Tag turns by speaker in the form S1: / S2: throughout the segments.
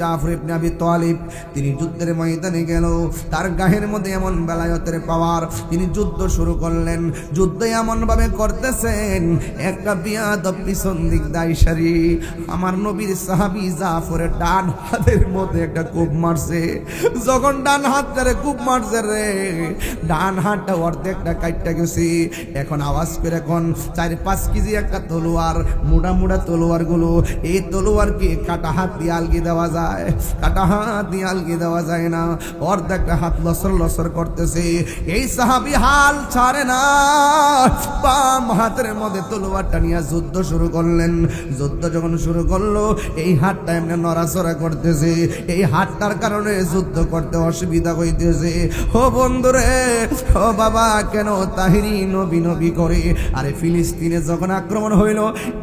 S1: জাফর ইবনে আবি তালিব তিনি যুদ্ধের ময়দানে গেল। তার গায়ের মধ্যে এমন বেলায়েতের পাওয়ার, তিনি যুদ্ধ শুরু করলেন। যুদ্ধ এমন ভাবে করতেছেন, একটা বিয়াদব পিছন দিক দাইশারি আমার নবীর সাহাবী জাফরের ডান হাতের মধ্যে একটা কূপ মারছে। যখন ডান হাতটারে কূপ মারছে রে, ডান হাতটা অর্ধেকটা কাটটা গেছে। এখন আওয়াজ করে এখন 4-5 কেজি একটা তলোয়ার, মোটা মোটা তলোয়ার গুলো, এই তলোয়ারকে কাটা হাত দিয়ে আলগি দেওয়া যায়, কাটা হাত দিয়ে আলগি দেওয়া যায় না। অর্ধেকটা হাত লসর লসর করতেছে। এই সাহাবী হাল ছাড়ে না, বাম হাতের মধ্যে তলোয়ারটা নিয়ে যুদ্ধ শুরু করলেন। যুদ্ধ যখন শুরু করলো, এই হাতটা এমনি নড়াচড়া করতেছে। এই হাতটার কারণে যুদ্ধ করতে অসুবিধা হইতেছে। ও বন্ধুরে, ও বাবা, কেন তাহিরি নবী নবী করে? আরে ফিলিস্তিনে যখন আক্রমণ হইল,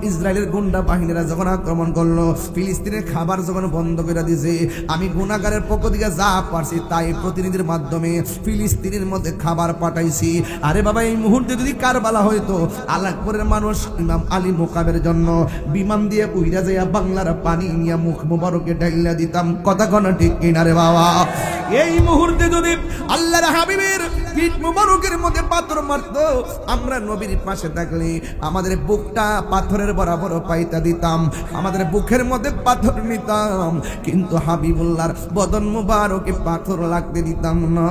S1: ইসরায়েলের গুন্ডা বাহিনীরা যখন আক্রমণ করলো, ফিলিস্তিনের খাবার যখন বন্ধ করে দিয়েছে, আমি গুনাহগারের পক্ষ থেকে যা পারছি তাই প্রতিনিধির মাধ্যমে ফিলিস্তিনের মধ্যে খাবার পাঠাইছি। আরে বাবা, এই মুহূর্তে যদি কারবালা হইতো, আলাকপুরের মানুষ ইমাম আলী মোকাবের জন্য বিমান দিয়ে উইরা যাইয়া বাংলার পানি নিয়ে মুখ মুবারকে ঢাইলা দিতাম। কথা কোন ঠিক কিনা রে বাবা? এই মুহূর্তে যদি আল্লাহর হাবিবের পিঠ মুবারকের মধ্যে পাথর মারতো, আমরা নবীর পাশে থাকলে আমাদের বুকটা পাথরের বরাবর পাইতা দিতাম, আমাদের বুকের মধ্যে পাথর নিতাম, কিন্তু হাবিবুল্লাহর বদন মুবারকে পাথর লাগতে দিতাম না।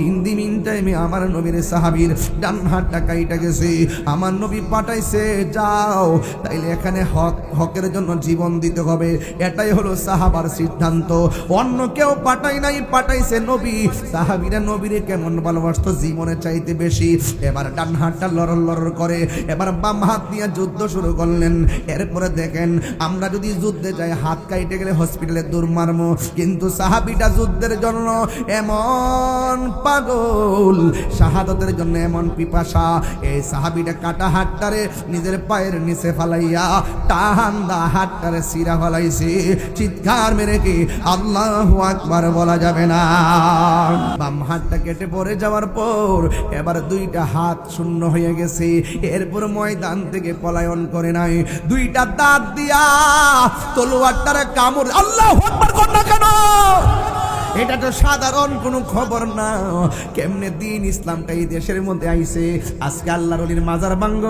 S1: ইন দি মিন টাইমে আমার নবীর সাহাবীর ডান হাতটা কাইটা গেছে। আমার নবী পাঠাইছে, যাও, তাইলে এখানে হকের জন্য জীবন দিতে হবে, এটাই হলো সাহাবার সিদ্ধান্ত। অন্য কেউ পাঠাই নাই, পাঠাইছে নবী। সাহাবীরা নবীরে কেমন ভালোবাসতো, জীবনের চাইতে বেশি। এবার ডান হাতটা লড়র লড়র করে, এবার বাম হাত নিয়ে যুদ্ধ শুরু করলেন। এরপরে দেখেন, আমরা যদি যুদ্ধে যাই, হাত কাইটে গেলে হসপিটালে দৌড় মারবো, কিন্তু সাহাবীটা যুদ্ধের জন্য এমন পাগল, শাহাদাতের জন্য এমন পিপাসা। এই সাহাবীটা কাটা হাতটারে নিজের পায়ের নিচে ফালাইয়া টাহান্দা হাতটারে সিরা ফালাইছে। চিৎকার মেরে কি আল্লাহু আকবার বলা যাবে না? বাম হাতটা কেটে পড়ে যাওয়ার পর এবার দুইটা হাত শূন্য হয়ে গেছে। এরপর ময়দান থেকে পলায়ন করে নাই, দুইটা দাঁত দিয়া তলোয়ারটারে কামড়। আল্লাহু আকবার কর না কেন? এটা তো সাধারণ কোনো খবর না। কেমনে দিন ইসলামটা এই দেশের মধ্যে আইছে। আজকে আল্লাহর ওলির মাজার ভাঙ্গ,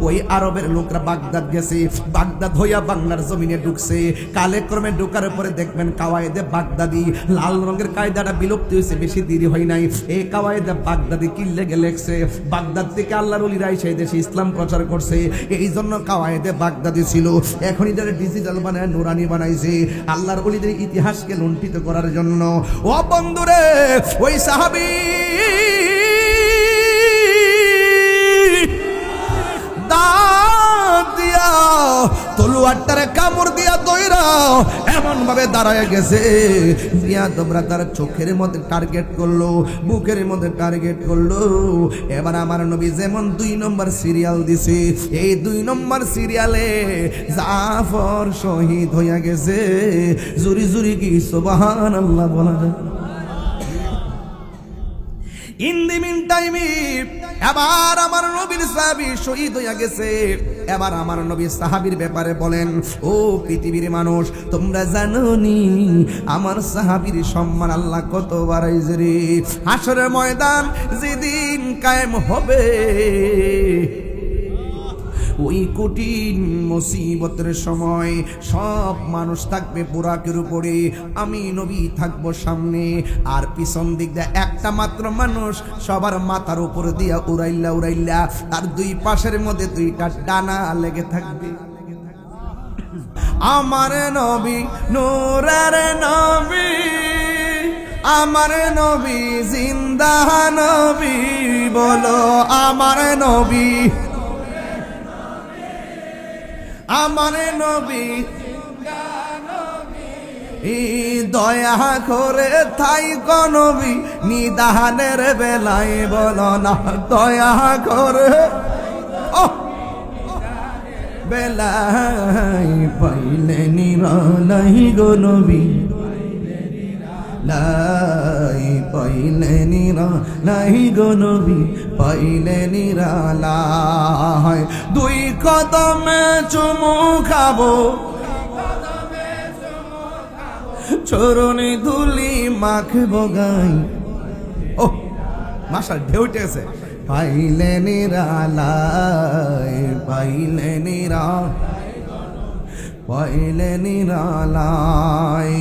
S1: ওই আরবের লোকরা বাগদাদ গেছে, বাগদাদ হইয়া বাংলার জমিনে ঢুকছে। কালেক্রমে ঢুকার পরে দেখবেন কাওয়ায়েদে বাগদাদি, লাল রঙের কায়দাটা বিলুপ্ত হয়েছে, বেশি দেরি হয় নাই। এই কাওয়ায়েদে বাগদাদি কি লেগে লেখছে, বাগদাদ থেকে আল্লাহর ওলিরা এসে দেশে ইসলাম প্রচার করছে, এই জন্য কাওয়ায়েদে বাগদাদি ছিল। এখন এদের ডিজিটাল বানায় নুরানি বানাইছে আল্লাহর ওলিদের ইতিহাসকে লুণ্ঠিত করার জন্য। ও বন্ধুরে, ওই সাহাবী দাঁত দিয়া তলোয়ারটারে কামড় দিয়া দইরা এমন ভাবে দাঁড়ায় গেছে, দিয়া তোমরা তার চোখের মধ্যে টার্গেট করলো, বুকের মধ্যে টার্গেট করলো। এবার আমার নবী যেমন 2 নম্বর সিরিয়াল দিছে, এই 2 নম্বর সিরিয়ালে জাফর শহীদ হইয়া গেছে। জুরি জুরি কি সুবহানাল্লাহ বলা যায়? ইন দি মিন টাইমে এবার আমার নবীর সাহাবী শহীদ হইয়া গেছে। এবার আমার নবীর সাহাবীর ব্যাপারে বলেন, ও পৃথিবীর মানুষ, তোমরা জানো নি আমার সাহাবীর সম্মান আল্লাহ কত বাড়াইছে রে? হাসরের ময়দান যেদিন কায়েম হবে, ওই কঠিন মুসিবতের সময় সব মানুষ থাকবে বুরাকের উপরে, আমি নবী থাকবো সামনে, আর পিছন দিক দিয়ে একটা মাত্র মানুষ সবার মাথার উপর দিয়া উড়াইল্লা উড়াইল্লা, আর 2 পাশের মধ্যে 2টা ডানা লেগে থাকবে। আমার নবী নূরের নবী, আমার নবী জিন্দা নবী, বলো আমার নবী, আমার নবী দয়া করে থাই নবী, নিদানের বেলায় বলো না দয়া করে, বেলায় পাইলে নিরালাই গো নবী, লাই পাইলে নিরালাই গো নবী, পাইলে নিরালাই। 2 কদমে চুমু খাবো, চরণে ধুলি মাখবো গাই। ও মাশাল ঢেউ উঠেছে। পাইলে নিরালায়, পাইলে পাইলে নিরালায়,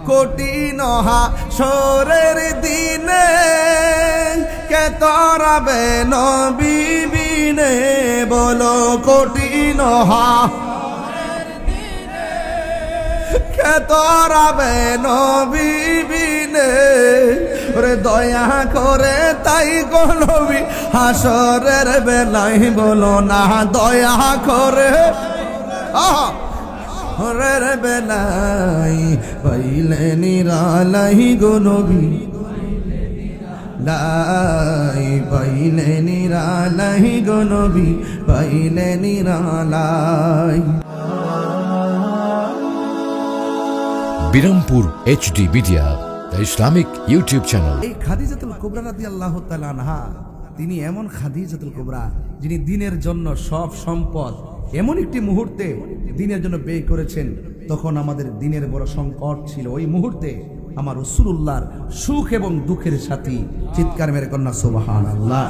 S1: কঠিন হাসরের দিনে কে তরাবে নবী বিনে, বলো কঠিন কে তরাবে নবী বিনে, ওরে দয়া করে তাই গো নবী হাসরের বেলায় বলো না দয়া করে হাসরের বেলায়, পাইলে নিরালাই গো নবী লাই, পাইলে নিরালাই গো নবী, পাইলে নিরালাই।
S2: Birampur HD media, the Islamic YouTube channel.
S1: এই খাদিজাতুল কুবরা রাদিয়াল্লাহু তাআলা আনহা, তিনি এমন খাদিজাতুল কুবরা যিনি দিনের জন্য সব সম্পদ এমন একটি মুহূর্তে দিনের জন্য ব্যয় করেছেন, তখন আমাদের দিনের বড় সংকট ছিল। ওই মুহূর্তে আমার রাসূলুল্লাহর সুখ এবং দুঃখের সাথী চিৎকার মেরে কন্যা সুবহানাল্লাহ।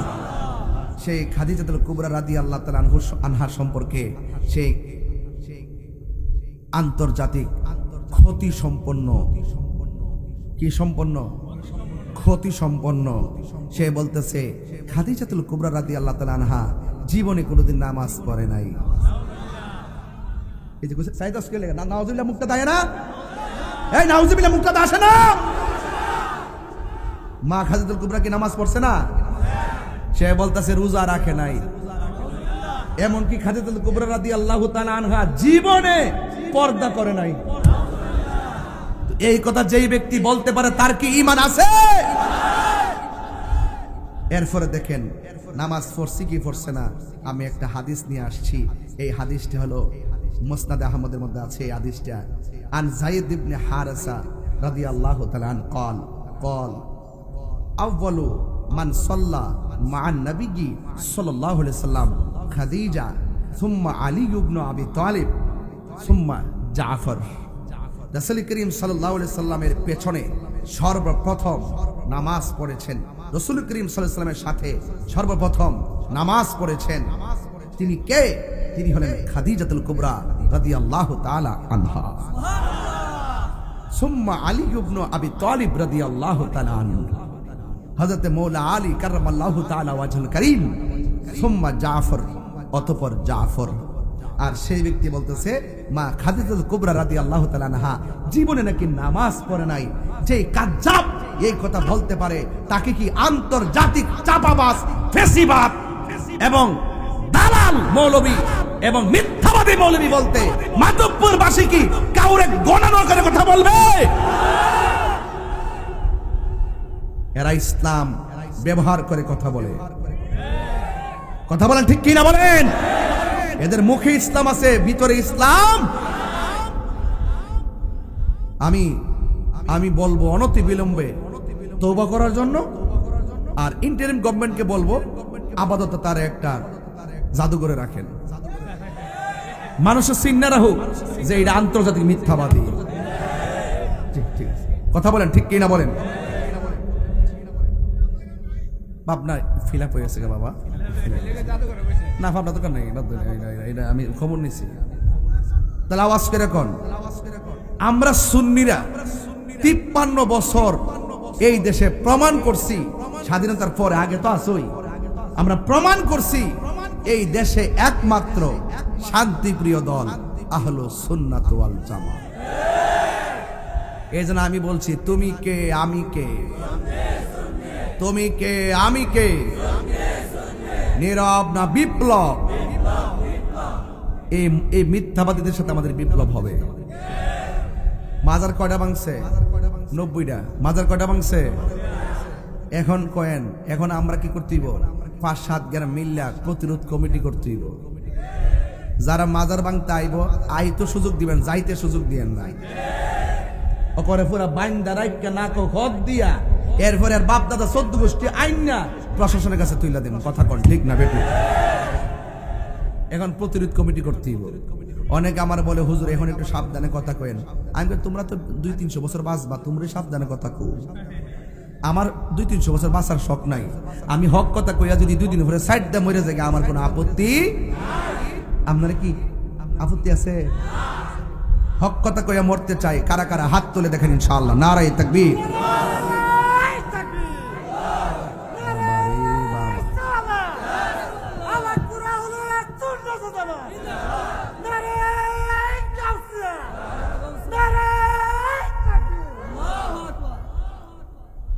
S1: সেই খাদিজাতুল কুবরা রাদিয়াল্লাহু তাআলা আনহা সম্পর্কে সেই আন্তর্জাতিক ক্ষতি সম্পন্ন, কি সম্পন্ন? ক্ষতি সম্পন্ন। সে বলতেছে খাদিজাতুল কুবরা রাদিয়াল্লাহু তাআলা আনহা জীবনে কোনোদিন নামাজ পড়ে নাই। এই যে সাইদ আসকে লেগে না নাউজুবিল্লাহ মুক্তা দেয় না, এই নাউজুবিল্লাহ মুক্তা আসে না। মা খাদিজাতুল কুবরা কি নামাজ পড়ছে না? সে বলতেছে রোজা রাখে নাই। এমনকি খাদিজাতুল কুবরা রাদিয়াল্লাহু তাআলা আনহা জীবনে পর্দা করে নাই। এই কথা যেই ব্যক্তি বলতে পারে তার কি ঈমান আছে? এরপরে দেখেন নামাজ পড়ছি কি পড়ছে না। আমি একটা হাদিস নিয়ে আসছি। এই হাদিসটি হলো মুসনাদ আহমদের মধ্যে আছে। এই হাদিসটা আন যায়েদ ইবনে হারেসা রাদিয়াল্লাহু তাআলা আন قال আউয়ালু মান সাল্লা মা'আন নবী সাল্লাল্লাহু আলাইহি সাল্লাম খাদিজা সুম্মা আলী ইবনে আবি তালিব সুম্মা জাফর। রাসূল করিম সাল্লাল্লাহু আলাইহি সাল্লামের পেছনে সর্বপ্রথম নামাজ পড়েছেন, রাসূল করিম সাল্লাল্লাহু আলাইহি সাল্লামের সাথে সর্বপ্রথম নামাজ পড়েছেন তিনি কে? তিনি হলেন খাদিজাতুল কুবরা রাদিয়াল্লাহু তাআলা আনহা। সুম্মা আলী ইবনে আবি তালিব রাদিয়াল্লাহু তাআলা আনহু, হযরত মওলা আলী কাররামাল্লাহু তাআলা ওয়াজহুল কারীম। সুম্মা জাফর, অতঃপর জাফর। আর সেই ব্যক্তি বলতেছে মা খাদিজাতুল কুবরা রাদিয়াল্লাহু তাআলা আনহা জীবনে নাকি নামাজ পড়ে নাই। যে কাজ্জাব এই কথা বলতে পারে তাকে কি আন্তর্জাতিক চাপাবাজ, ফেসিবাদ এবং দালাল মৌলবী এবং মিথ্যাবাদী মৌলবী বলতে মাধবপুরবাসী কি কাউরে গণনা করে কথা বলবে? এরা ইসলাম ব্যবহার করে কথা বলে। কথা বলেন ঠিক কি না বলেন? এদের মুখে ইসলাম আছে, ভিতরে ইসলাম। আমি বলবো অনতি বিলম্বে তওবা করার জন্য, আর ইন্টারিম গভর্নমেন্টকে বলবো আপাতত তার একটা জাদুঘরে রাখেন, মানুষের সিগনারা হোক যে এটা আন্তর্জাতিক মিথ্যাবাদী। ঠিক কথা বলেন ঠিক কি না বলেন? আপনার ফিল আপ হয়েছে বাবা? না আপনার দরকার নেই, এটা আমি খবর নিছি। তাহলে আওয়াজ করে কোন আমরা সুন্নিরা 53 বছর এই দেশে প্রমাণ করছি, স্বাধীনতার পরে, আগে তো আসই, আমরা প্রমাণ করছি এই দেশে একমাত্র শান্তিপ্রিয় দল আহলুস সুন্নাত ওয়াল জামাত। এই জন্য আমি বলছি তুমি কে আমি কে, তুমি কে আমি কে, নীরব না বিপ্লব? এই মিথ্যাবাদীদের সাথে আমাদের বিপ্লব হবে। মাজার কয়টা ভাঙছে? 90টা। মাজার কয়টা ভাঙছে? এখন কয়েন। এখন আমরা কি করতে হইব? 5-7 গ্রাম মিল্লা প্রতিরোধ কমিটি করতে হইব। যারা মাজার ভাঙতে আইব আইতো সুযোগ দিবেন, যাইতে সুযোগ দিবেন না। ওরে পুরা বাইন্দা রাইকা নাকো হদ দিয়া এরপরে আর বাপ দাদা 14 গোষ্ঠী আইন না প্রশাসনের কাছে তুইলা দেবেন। কথা কন ঠিক না বেটু? এখন প্রতিরোধ কমিটি করতে হইব। অনেকে আমার বলে হুজুর এখন একটু সাবধানে কথা কইেন। আমি বলি তোমরা তো 200-300 বছর বাঁচবা, তোমরা সাবধানে কথা কও। আমার 200-300 বছর বাঁচার শখ নাই। আমি হক কথা কইয়া যদি 2 দিন পরে সাইড দিয়ে মরে যাই আমার কোনো আপত্তি আপনারা কি আপত্তি আছে? হক কথা কইয়া মরতে চাই কারা কারা হাত তুলে দেখেন ইনশাআল্লাহ। নারায়ে তাকবীর।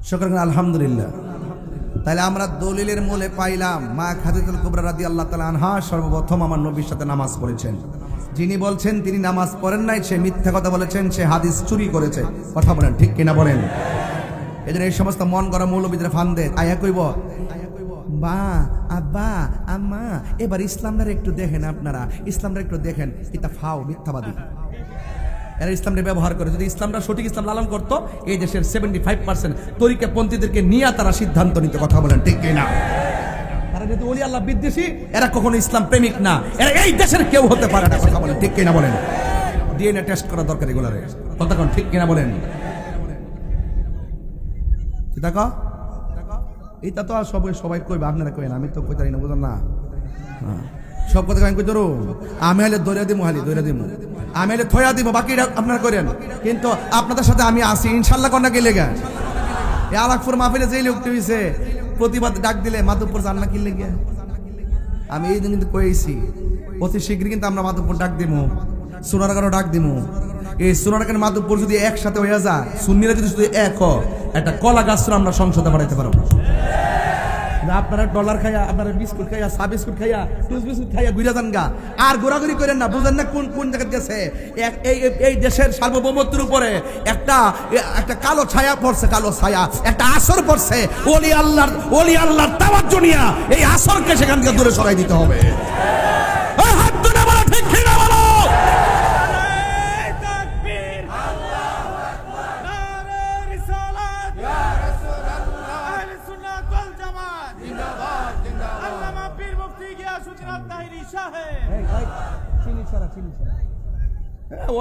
S1: শুকর করুন আলহামদুলিল্লাহ। তাহলে আমরা দলিলের মূলে পাইলাম মা খাদিজাতুল কুবরা রাদিয়াল্লাহু তাআলা আনহা সর্বপ্রথম আমার নবীর সাথে নামাজ পড়েছেন। যিনি বলছেন তিনি নামাজ পড়েন নাই সে মিথ্যা কথা বলেছেন, সে হাদিস চুরি করেছে। কথা বলেন ঠিক কিনা বলেন? এজন্য এই সমস্ত মন গড়া মৌলবীদের ফান্দে আয়া কইব বা আব্বা আম্মা এবার ইসলামটা একটু দেখেন, আপনারা ইসলামটা একটু দেখেন। এটা ফাও মিথ্যাবাদী। এরা ইসলামকে ব্যবহার করে। যদি ইসলামটা সঠিক ইসলাম লালন করতো এই দেশের 75% তরিকাপন্থীদেরকে নিয়ে তারা সিদ্ধান্ত নিতে। কথা বলেন ঠিক কিনা? তারা যেহেতু ওলি আল্লাহ বিদ্বেষী, এরা কখনো ইসলাম প্রেমিক না, এরা এই দেশের কেউ হতে পারে না। কথা বলেন ঠিক কিনা বলেন? ডিএনএ টেস্ট করা দরকার এগুলারে। কথা কোন ঠিক কিনা বলেন? দেখো এটা তো আর সবাই কইবে, আপনারা কইেন, আমি তো কইতারি না, বুঝলেন না? সব কথা আমি কই ধরো, আমি হলে দৌড়া দিব, আমি হলে থয়া দিব, বাকিটা আপনারা করেন। কিন্তু আপনাদের সাথে আমি আসি ইনশাল্লাহ। কন্যা কি লেগে আলাকপুর মাহফিলে যেই লোকটি হয়েছে প্রতিবাদ ডাক দিলে মাধবপুর জান না কি লেগে, আমি এই দিন কিন্তু কয়েছি অতি শীঘ্রই কিন্তু আমরা মাধবপুর ডাক দিব, সোনারগাঁও ডাক দিব। এই সোনারগাঁও মাধবপুর যদি একসাথে হয়ে যায়, সুন্নিরা যদি শুধু এক একটা কলা গাছ আমরা সংসদে বাড়াইতে পারবো। আপনারা ডলার খাইয়া, আপনারা বিস্কুট খাইয়া, চা বিস্কুট খাইয়া, টুস বিস্কুট খাইয়া ঘুরে যান গা, আর ঘোরাঘুরি করেন না। বুঝেন না কোন কোন জায়গায় গেছে? এই দেশের সার্বভৌমত্বের উপরে একটা কালো ছায়া পড়ছে, কালো ছায়া, একটা আসর পড়ছে। ওলি আল্লাহর তাওয়াজ্জু নিয়া এই আসরকে সেখান থেকে দূরে সরাই দিতে হবে। হাত তুলে বলো ঠিক কিনা বলো?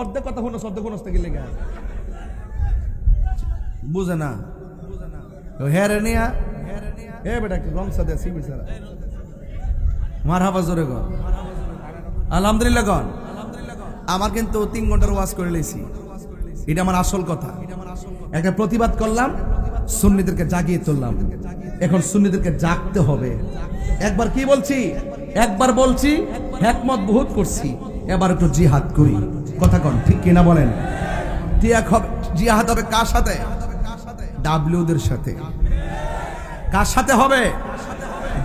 S1: অর্ধেক কথা শুনো, শব্দ কোন থেকে লেগে বুঝে না। হেরে নিয়া হে বেটা রং সাদা সিবি সারা মারহাবা জোরে গো আলহামদুলিল্লাহ গন। আমার কিন্তু 3 ঘন্টার ওয়াজ করে লইছি, এটা আমার আসল কথা। একটা প্রতিবাদ করলাম, সুন্নিদেরকে জাগিয়ে তুললাম। এখন সুন্নিদেরকে জাগতে হবে। একবার কি বলছি, একবার বলছি হিকমত বহুত করছি, এবার একটু জিহাদ করি। কথা কন ঠিক কিনা বলেন? জিহাদ হবে কার সাথে? ডাব্লিউদের সাথে। কার সাথে হবে?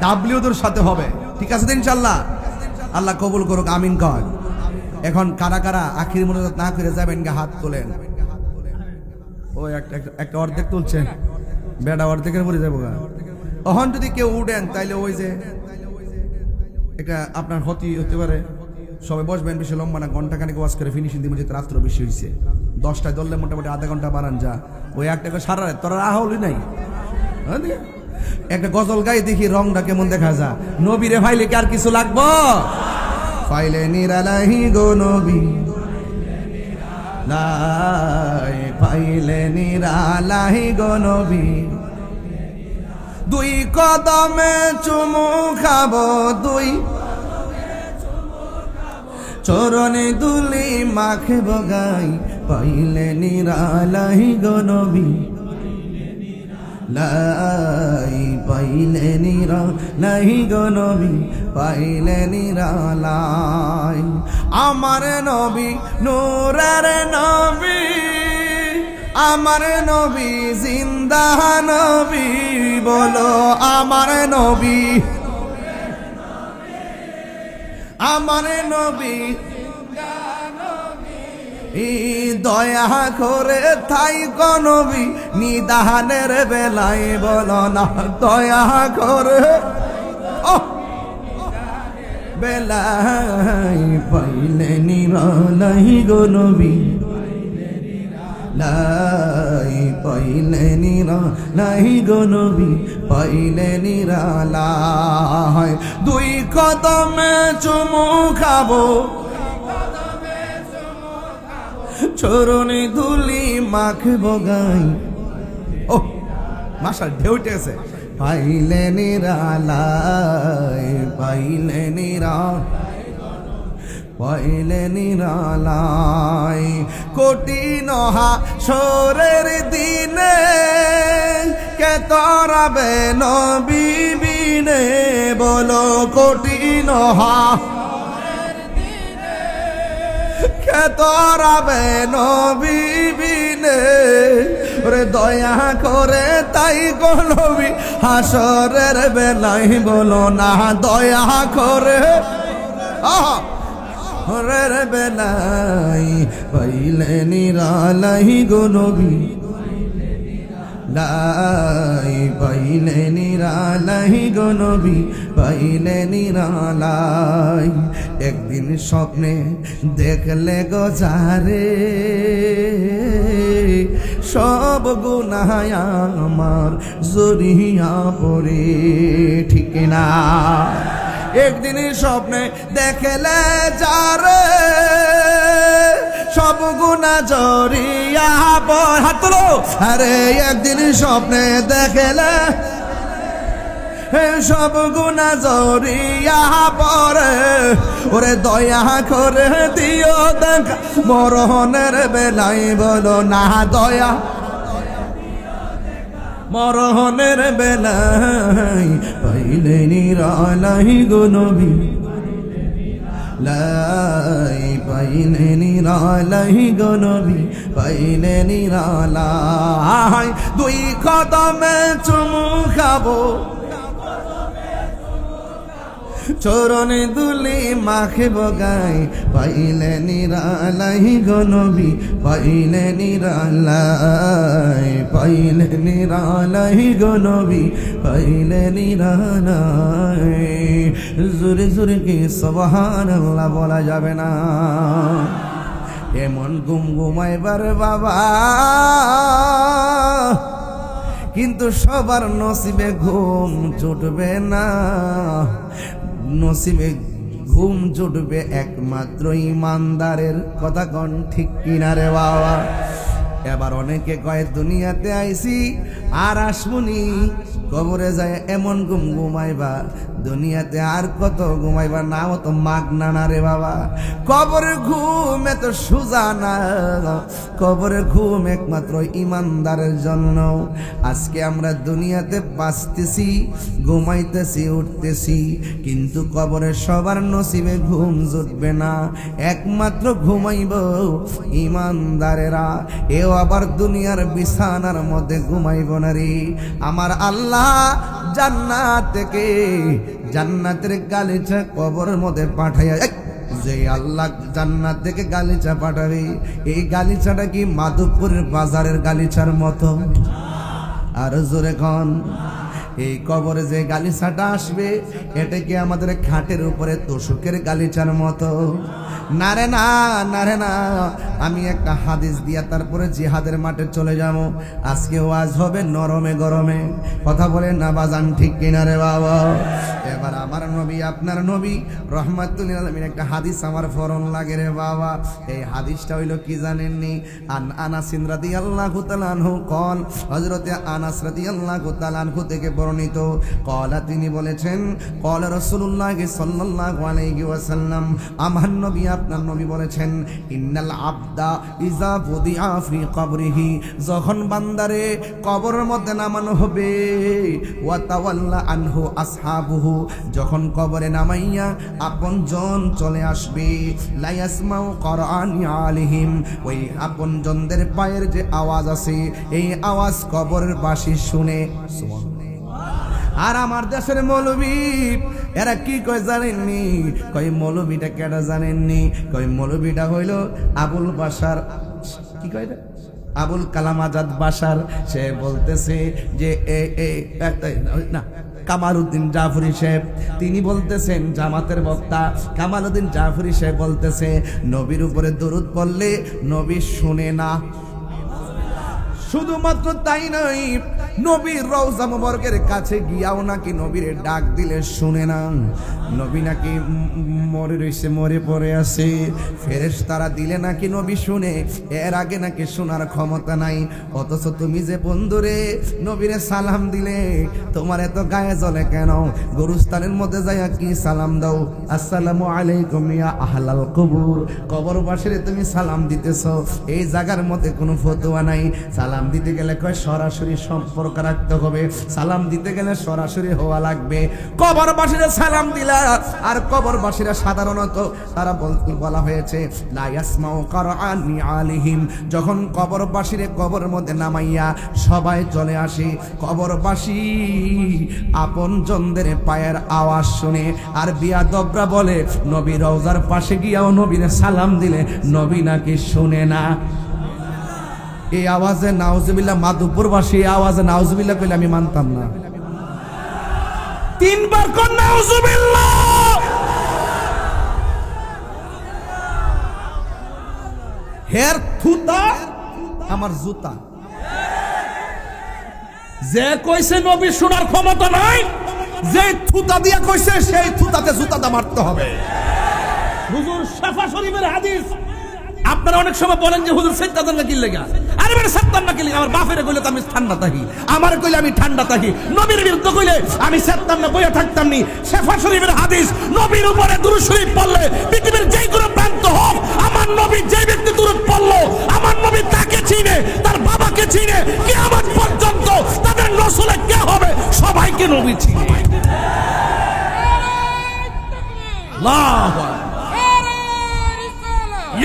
S1: ডাব্লিউদের সাথে হবে। ঠিক আছে ইনশাআল্লাহ? আল্লাহ কবুল করুক, আমিন কর। এখন কারা কারা আখির মোনাজাত না করে যাবেন গা হাত তোলেন। ওই একটা অর্ধেক তুলছেন, বেড়া অর্ধেকের পরে যাবো গা। তখন যদি কেউ উঠেন তাইলে ওই যে এটা আপনার ক্ষতি হতে পারে। সবাই বসবেন, বেশি লম্বা না, ঘন্টাখানেক ওয়াজ করে ফিনিশিং দিব। যেহেতু রাত্র বেশি হয়েছে, 10টায় ধরলে মোটামুটি আধা ঘন্টা বাড়ান যা। ওই একটা সারা রাত তোরা আহলি নাই, একটা গজল গাই দেখি রংটা কেমন দেখা যা। নবীরে ফাইলে কি আর কিছু লাগবো? ফাইলে নিরালাহি গো নবী, ফাইলে নিরালাহি গো নবী, 2 কদমে চুমু খাবো, 2 চরণে দুলি মাখব গাই, পাইলে নিরালাহি গো নবী, লাই পাইলে নিরালাহি গো নবী, পাইলে নিরালাই। আমার নবী নূরের নবী, আমার নবী জিন্দা নবী, বলো আমার নবী, আমার নবী দয়া করে থাই গো নবী, নিদানের বেলায় বলো না দয়া করে বেলায়, পাইলে নিরালাই গো নবী, লাই পাইলে নিরালাই গো নবী, পাইলে নিরালাই। 2 কদমে চুমু খাবো, চরণে ধুলি মাখব গাই। ও মাশাআল্লাহ, ঢেউ উঠেছে। পাইলে নিরালায়, পাইলে পাইলে নিরালায়, কঠিন হাসরের দিনে কে তরাবে নবী বিনে, বলো কঠিন কে তরাবে নবী বিনে, ওরে দয়া করে তাই গো নবী হাসরের বেলায় বলো না দয়া করে। হাসরের বেলায় পাইলে নিরালাই গো নবী, লাই পাইলে নিরালাই গো নবী, পাইলে নিরালাই। একদিন স্বপ্নে দেখলে গো যারে, সব গুনাহ আমার জড়িয়া পড়ে, ঠিক না? একদিন স্বপ্নে দেখলে যারে, সব গুনাহ জড়িয়া পড়ে। হাত তোলো। আরে একদিন স্বপ্নে দেখলে সব গুনাহ জড়িয়া পড়ে, ওরে দয়া করে দিও দেখা মরণের বেলায় বলো না দয়া, মরণের বেলায় পাইলে নিরালাই গো নবী, লাই পাইলে নিরালাই গো নবী, পাইলে নিরালাই। দুই কদমে চুমু খাবো, চরণে দুলি মাখব গাই, পাইলে নিরালাই গো নবী, পাইলে নিরালাই, পাইলে নিরালাই গো নবী, পাইলে নিরালাই। জোরে জোরে কি সুবহানাল্লাহ বলা যাবে না? এমন ঘুম ঘুমাইবার বাবা, কিন্তু সবার নসিবে ঘুম জুটবে না। নসিবে ঘুম জুটবে একমাত্র ইমানদারের। কথা কন ঠিক কিনা রে বাবা? এবার অনেকে কয় দুনিয়াতে আইছি আর আসমুনি, কবরে যায় এমন ঘুম ঘুমাইবা, দুনিয়াতে আর কত ঘুমাইবা, নাও তো মাগনা না রে বাবা। কবরের ঘুম এত সোজা না, কবরের ঘুম একমাত্র ইমানদারের জন্য। আজকে আমরা দুনিয়াতে বাঁচতেছি, ঘুমাইতেছি, উঠতেছি, কিন্তু কবরে সবার নসিবে ঘুম জুটবে না, একমাত্র ঘুমাইব ইমানদারেরা। এও আবার দুনিয়ার বিছানার মধ্যে ঘুমাইব না রে। আমার আল্লাহ জান্নাত থেকে জান্নাতের গালিচা কবরের মধ্যে পাঠাইয়া, যে আল্লাহ জান্নাত থেকে গালিচা পাঠাবে, এই গালিচাটা কি মাধবপুরের বাজারের গালিচার মতো? আর জোরে কন, এই কবরে যে গালিচাটা আসবে এটা কি আমাদের খাটের উপরে তোষকের গালিচার মতো? না রে না, না রে না। আমি একটা হাদিস দিয়া তারপরে জিহাদের মাঠে চলে যাবো। আজকে ওয়াজ হবে নরমে গরমে। কথা বলেন না বাজান, ঠিক কিনা রে বাবা? এবার আমার নবী, আপনার নবী রহমাতুল লিল আলামিন একটা হাদিস আমার ফরন লাগে রে বাবা। এই হাদিসটা হইল কি জানেননি? আনাস রাদিয়াল্লাহু তাআলা আনহু কল, হযরতে আনাস রাদিয়াল্লাহু তাআলা আনহু থেকে বর্ণিত, কলা তিনি বলেছেন, কল রাসূলুল্লাহ সাল্লাল্লাহু আলাইহি ওয়াসাল্লাম, আমার নবী আপনার নবী বলেছেন, ইন্নাল আবদা ইযা বুদিআ ফি কবরিহি, যখন বান্দারে কবরের মধ্যে নামানো হবে, ওয়া তাওয়াল্লা আনহু আসহাবুহু, যখন কবরে নামাইয়া আপনজন চলে আসবে, লা ইয়াসমাউ কুরআনি আলাইহিম, ওই আপনজনদের পায়ের যে আওয়াজ আছে এই আওয়াজ কবরের বাসী শুনে। আর আমার দেশের মৌলবী এরা কি কয় জানেননি? কয় মৌলবীটা কেডা জানেননি? কয় মৌলবীটা হইল আবুল বাশার, কি কয় আবুল কালাম আজাদ বাশার। সে বলতেছে যে না, কামাল উদ্দিন জাফরি সাহেব, তিনি বলতেছেন, জামাতের বক্তা কামাল উদ্দিন জাফরি সাহেব বলতেছে, নবীর উপরে দরুদ পড়লে নবী শুনে না। শুধুমাত্র তাই নয়, নবীর রওজা মুবারকের কাছে গিয়াও নাকি নবীর ডাক দিলে শুনে না। নবী নাকি মরে রইছে, মরে পড়ে আছে। ফেরেশতারা দিলে নাকি নবী শুনে, এর আগে নাকি শোনার ক্ষমতা নাই। অথচ তুমি যে বন্ধুরে নবীরে সালাম দিলে, তোমার এত গায়ে জ্বলে কেন? গরুস্থানের মধ্যে যাইয়া কি সালাম দাও? আসসালামু আলাইকুম ইয়া আহলাল কবর। কবরবাসীরে তুমি সালাম দিতেছ, এই জায়গার মধ্যে কোনো ফতোয়া নাই। সালাম দিতে গেলে কয় সরাসরি সম্পর্ক রাখতে হবে, সালাম দিতে গেলে সরাসরি হওয়া লাগবে। কবরবাসীরা সালাম দিলা, আর কবরবাসীরা সাধারণত তারা বলা হয়েছে লা ইয়াসমাউ কারআনি আলিহিম। যখন কবরবাসীরে কবর মধ্যে নামাইয়া সবাই চলে আসে, কবরবাসী আপন জনদের পায়ের আওয়াজ শুনে। আর বিয়াদবরা বলে নবী রওজার পাশে গিয়াও নবীরে সালাম দিলে নবী নাকি শুনে না। এই আওয়াজে নাউজুবিল্লাহ, মাধবপুরবাসী এই আওয়াজে নাউজুবিল্লাহ কইলে আমি মানতাম না। তিনবার কোন নাউজুবিল্লাহ। হের থুতা আমার জুতা। যে কইছে নবী শোনার ক্ষমতা নাই, যে থুতা দিয়া কইছে সেই থুতাতে জুতাটা মারতে হবে। হুজুর শাফা শরীফের হাদিস। আপনারা অনেক সময় বলেন যে হুজুর সেত্তাদান নাকি লেগা। আরে বেটা সেত্তান নাকি লেগা? আমার বাপেরে কইলে তো আমি ঠান্ডা থাকি, আমার কইলে আমি ঠান্ডা থাকি, নবীর বিরুদ্ধে কইলে আমি সেত্তান না বইয়া থাকতাম নি। শাফা শরীফের হাদিস, নবীর উপরে দুরূদ শরীফ পড়লে পৃথিবীর যেই কোনো প্রান্ত হোক, আমার নবী যে ব্যক্তি দুরূদ পড়লো, আমার নবী তাকে চিনে, তার বাবাকে চিনে, কিয়ামত পর্যন্ত তাদের নসলে কে হবে সবাইকে নবী চিনে। আল্লাহু আকবার।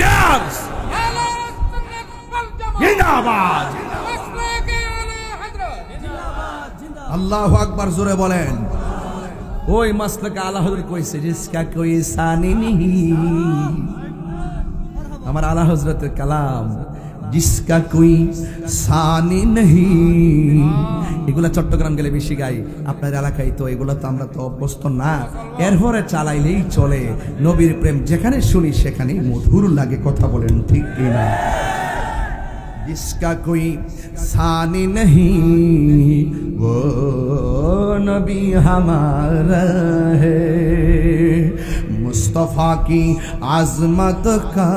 S1: Yes! জিন্দাবাদ! আল্লাহু আকবার জোরে বলেন। ওই মাসলাকে আলা হযরত কইছে জিসকা কোই সানি নেহি। আমার আলা হযরতের কালাম, জিসকা কোই সানি নেহি। এগুলা চট্টগ্রাম গেলে বেশি গাই, আপনার এলাকায় তো এগুলা তো আমরা তো অভ্যস্ত না। এরপরে চালাইলেই চলে। নবীর প্রেম যেখানে শুনি সেখানেই মধুর লাগে। কথা বলেন ঠিক কিনা? जिसका कोई सानी नहीं वो नबी हमारा है, मुस्तफा की आजमत का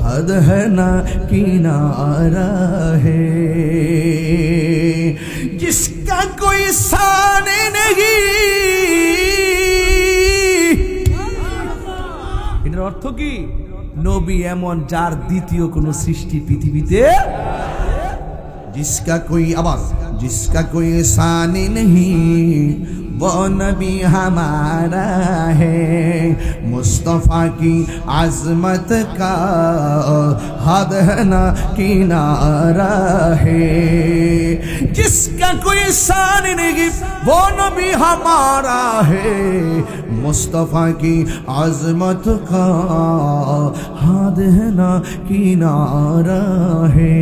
S1: हद है ना किनारा है, जिसका कोई सानी नहीं। এটার অর্থ কি? নবী এমন যার দ্বিতীয় কোন সৃষ্টি পৃথিবীতে। जिसका कोई आवाज, जिसका कोई सानी नहीं वो नबी हमारा है, मुस्तफा की आजमत का हद है ना किनारा है, जिसका कोई सानी नहीं वो नबी हमारा है, मुस्तफा की आजमत का हद है ना किनारा है,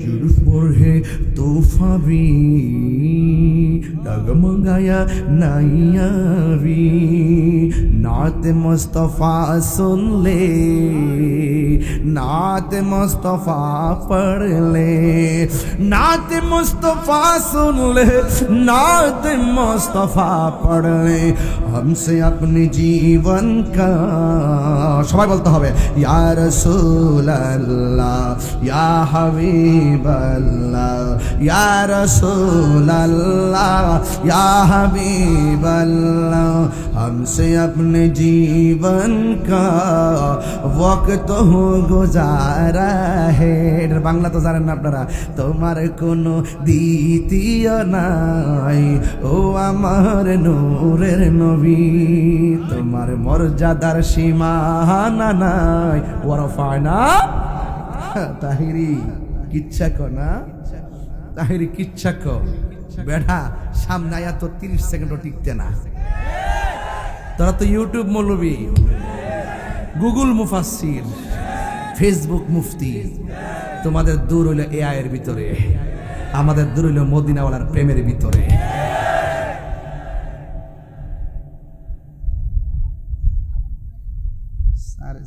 S1: जुल्फ पर है तूफा भी डगमगाया नाइया भी, नात मुस्तफा सुन ले, नात मुस्तफा पढ़ ले, नात मुस्तफा सुन ले, नात मुस्तफा पढ़ ले, हमसे अपने जीवन का সবাই বলতে হবে ইয়া রাসূলুল্লাহ ইয়া হাবিবাল্লাহ ইয়া রাসূলুল্লাহ ইয়া হাবিবাল্লাহ, हमसे अपने जीवन का वक्त हो गुजारा है। বাংলা তো জানেন না আপনারা। তোমার কোনো দ্বিতীয় নাই ও আমার নূরের নবী, তোমার মর্যাদার সীমানা নাই। ওয়ারফানা তাহিরি কিচ্ছা কো না, তাহিরি কিচ্ছা কো বেড়া সামনে আয়া তো 30 সেকেন্ডও টিকতে না। তোরা তো ইউটিউব মৌলবী, গুগল মুফাসসির, ফেসবুক মুফতি। তোমাদের দূর হইল এআই এর ভিতরে, আমাদের দূর হইল মদিনাওয়ালার প্রেমের ভিতরে।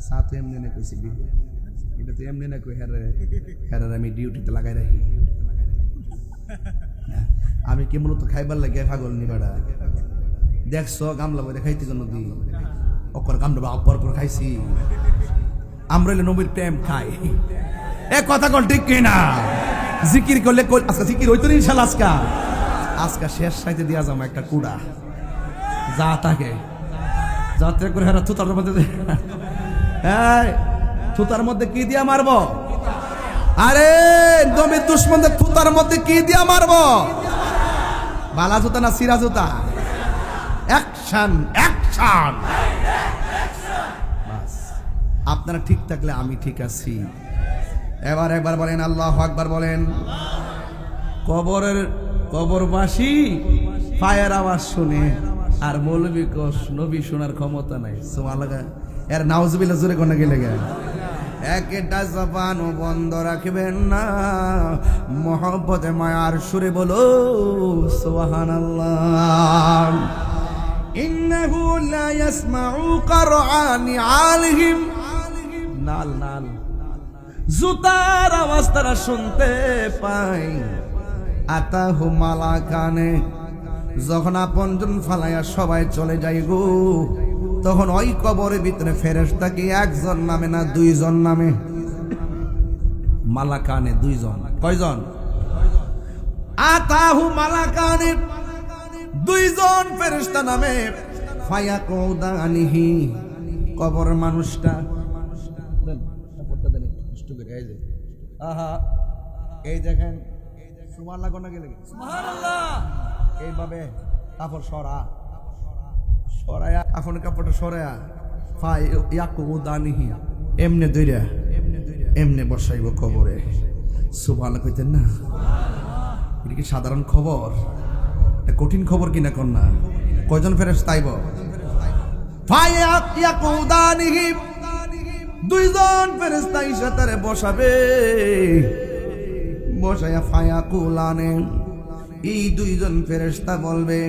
S1: সাথে এমনি কইছি এটা তো এমনি না কই হেরে হেরে আমি ডিউটিতে লাগাই রাখি। আমি কি মূলত খাইবার লাগে পাগল নি বেড়া দেখছো গামলা বই খাইতে কোনো দিন অকর গামলা অপর পর খাইছি আমরা নবীর প্রেম খাই এ কথা কোন ঠিক কিনা জিকির করলে আজকে জিকির হইতো ইনশাআল্লাহ আজকে শেষ সাইতে দিয়া যাবো একটা কুড়া যা থাকে যাতে করে হেরা থুতার মধ্যে এই থুতার মধ্যে কি দিয়া মারবো আরে নবীর দুশমনদের থুতার মধ্যে কি দিয়া মারবো বালা জুতা না সিরা জুতা অ্যাকশন অ্যাকশন বাস আপনারা ঠিক থাকলে আমি ঠিক আছি এবার একবার বলেন আল্লাহু আকবার বলেন কবরবাসী ফায়ার আওয়াজ শুনে আর মৌলবী কোষ নবী শোনার ক্ষমতা নাই সুবহানাল্লাহ এর নাউজুবিল্লাহ জোরে কোন গেলে গে একটা জবানও বন্ধ রাখবেন না মহব্বতে মায়ার সুরে বলো সুবহানাল্লাহ ইন্নাহু লা ইয়াসমাউ করআনি আলিহিম নাল নাল জুতার আওয়াজ তারা শুনতে পায় আতাহু মালাকানে যখন আপনজন ফালাইয়া সবাই চলে যায় গো তখন ওই কবরের ভিতরে ফেরেশতা কি একজন নামে না দুইজন নামে মালাকানে দুইজন কয়জন আতাহু মালাকানে দুইজন ফেরেশতা নামে ফায়াকুদানিহি কবরের মানুষটা দেন কাপড়টা দেন কষ্ট করে এই যে আহা এই দেখেন সুবহানাল্লাহ কোন গেলে সুবহানাল্লাহ এইভাবে কাপড় সরায়া এখন কাপড়টা সরায়া ফায়াকুদানিহি এমনে দইরা এমনে বসাইব কবরে সুবহানাল্লাহ কইতেন না এটা কি সাধারণ খবর এটা কঠিন খবর কিনা কন্যা কয়জন ফেরেশতা আইব ফায়াকুদানিহি দুইজন ফেরেশতা এসে তারে বসাবে বসায়া ফায়াকুলানে এই দুইজন ফেরেশতা বলবে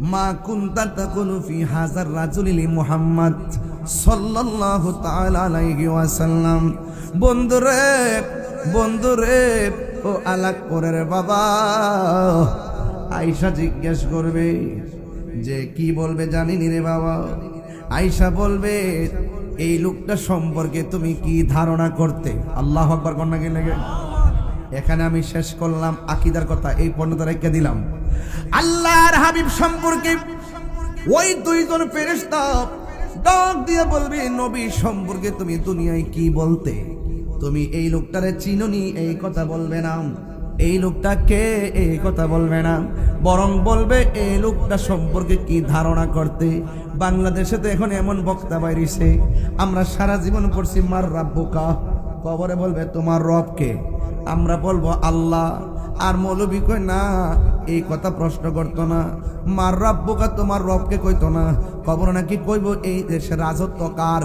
S1: মা কুনতা তাকুনু ফি হাযার রাজুলি মুহাম্মদ সাল্লাল্লাহু তাআলা আলাইহি ওয়াসাল্লাম বন্ধুরে ও আলাকপুরের বাবা আয়েশা জিজ্ঞেস করবে যে কি বলবে জানিনি রে বাবা আয়েশা বলবে এই লোকটা সম্পর্কে তুমি কি ধারণা করতে আল্লাহু আকবার কন্যা কি লাগে এখানে আমি শেষ করলাম আকীদার কথা এই পর্যন্ত রেখে দিলাম আল্লাহর হাবিব সম্পর্কে ওই দুইজন ফেরেশতা ডাক দিয়ে বলবে নবী সম্পর্কে তুমি দুনিয়ায় কি বলতে তুমি এই লোকটারে চিনোনি এই কথা বলবে না এই লোকটা কে এই কথা বলবে না বরং বলবে এই লোকটা সম্পর্কে কি ধারণা করতে বাংলাদেশে তো এখন এমন বক্তা বাইরেছে আমরা সারা জীবন পড়ছি মার রাব্বুকা কবরে বলবে তোমার রব কে আমরা বলবো আল্লাহ আর মৌলবী কই না এই কথা প্রশ্ন করতো না মার রাব্বুকা তোমার রবকে কইতো না কবর নাকি কইব এই দেশের রাজত্ব কার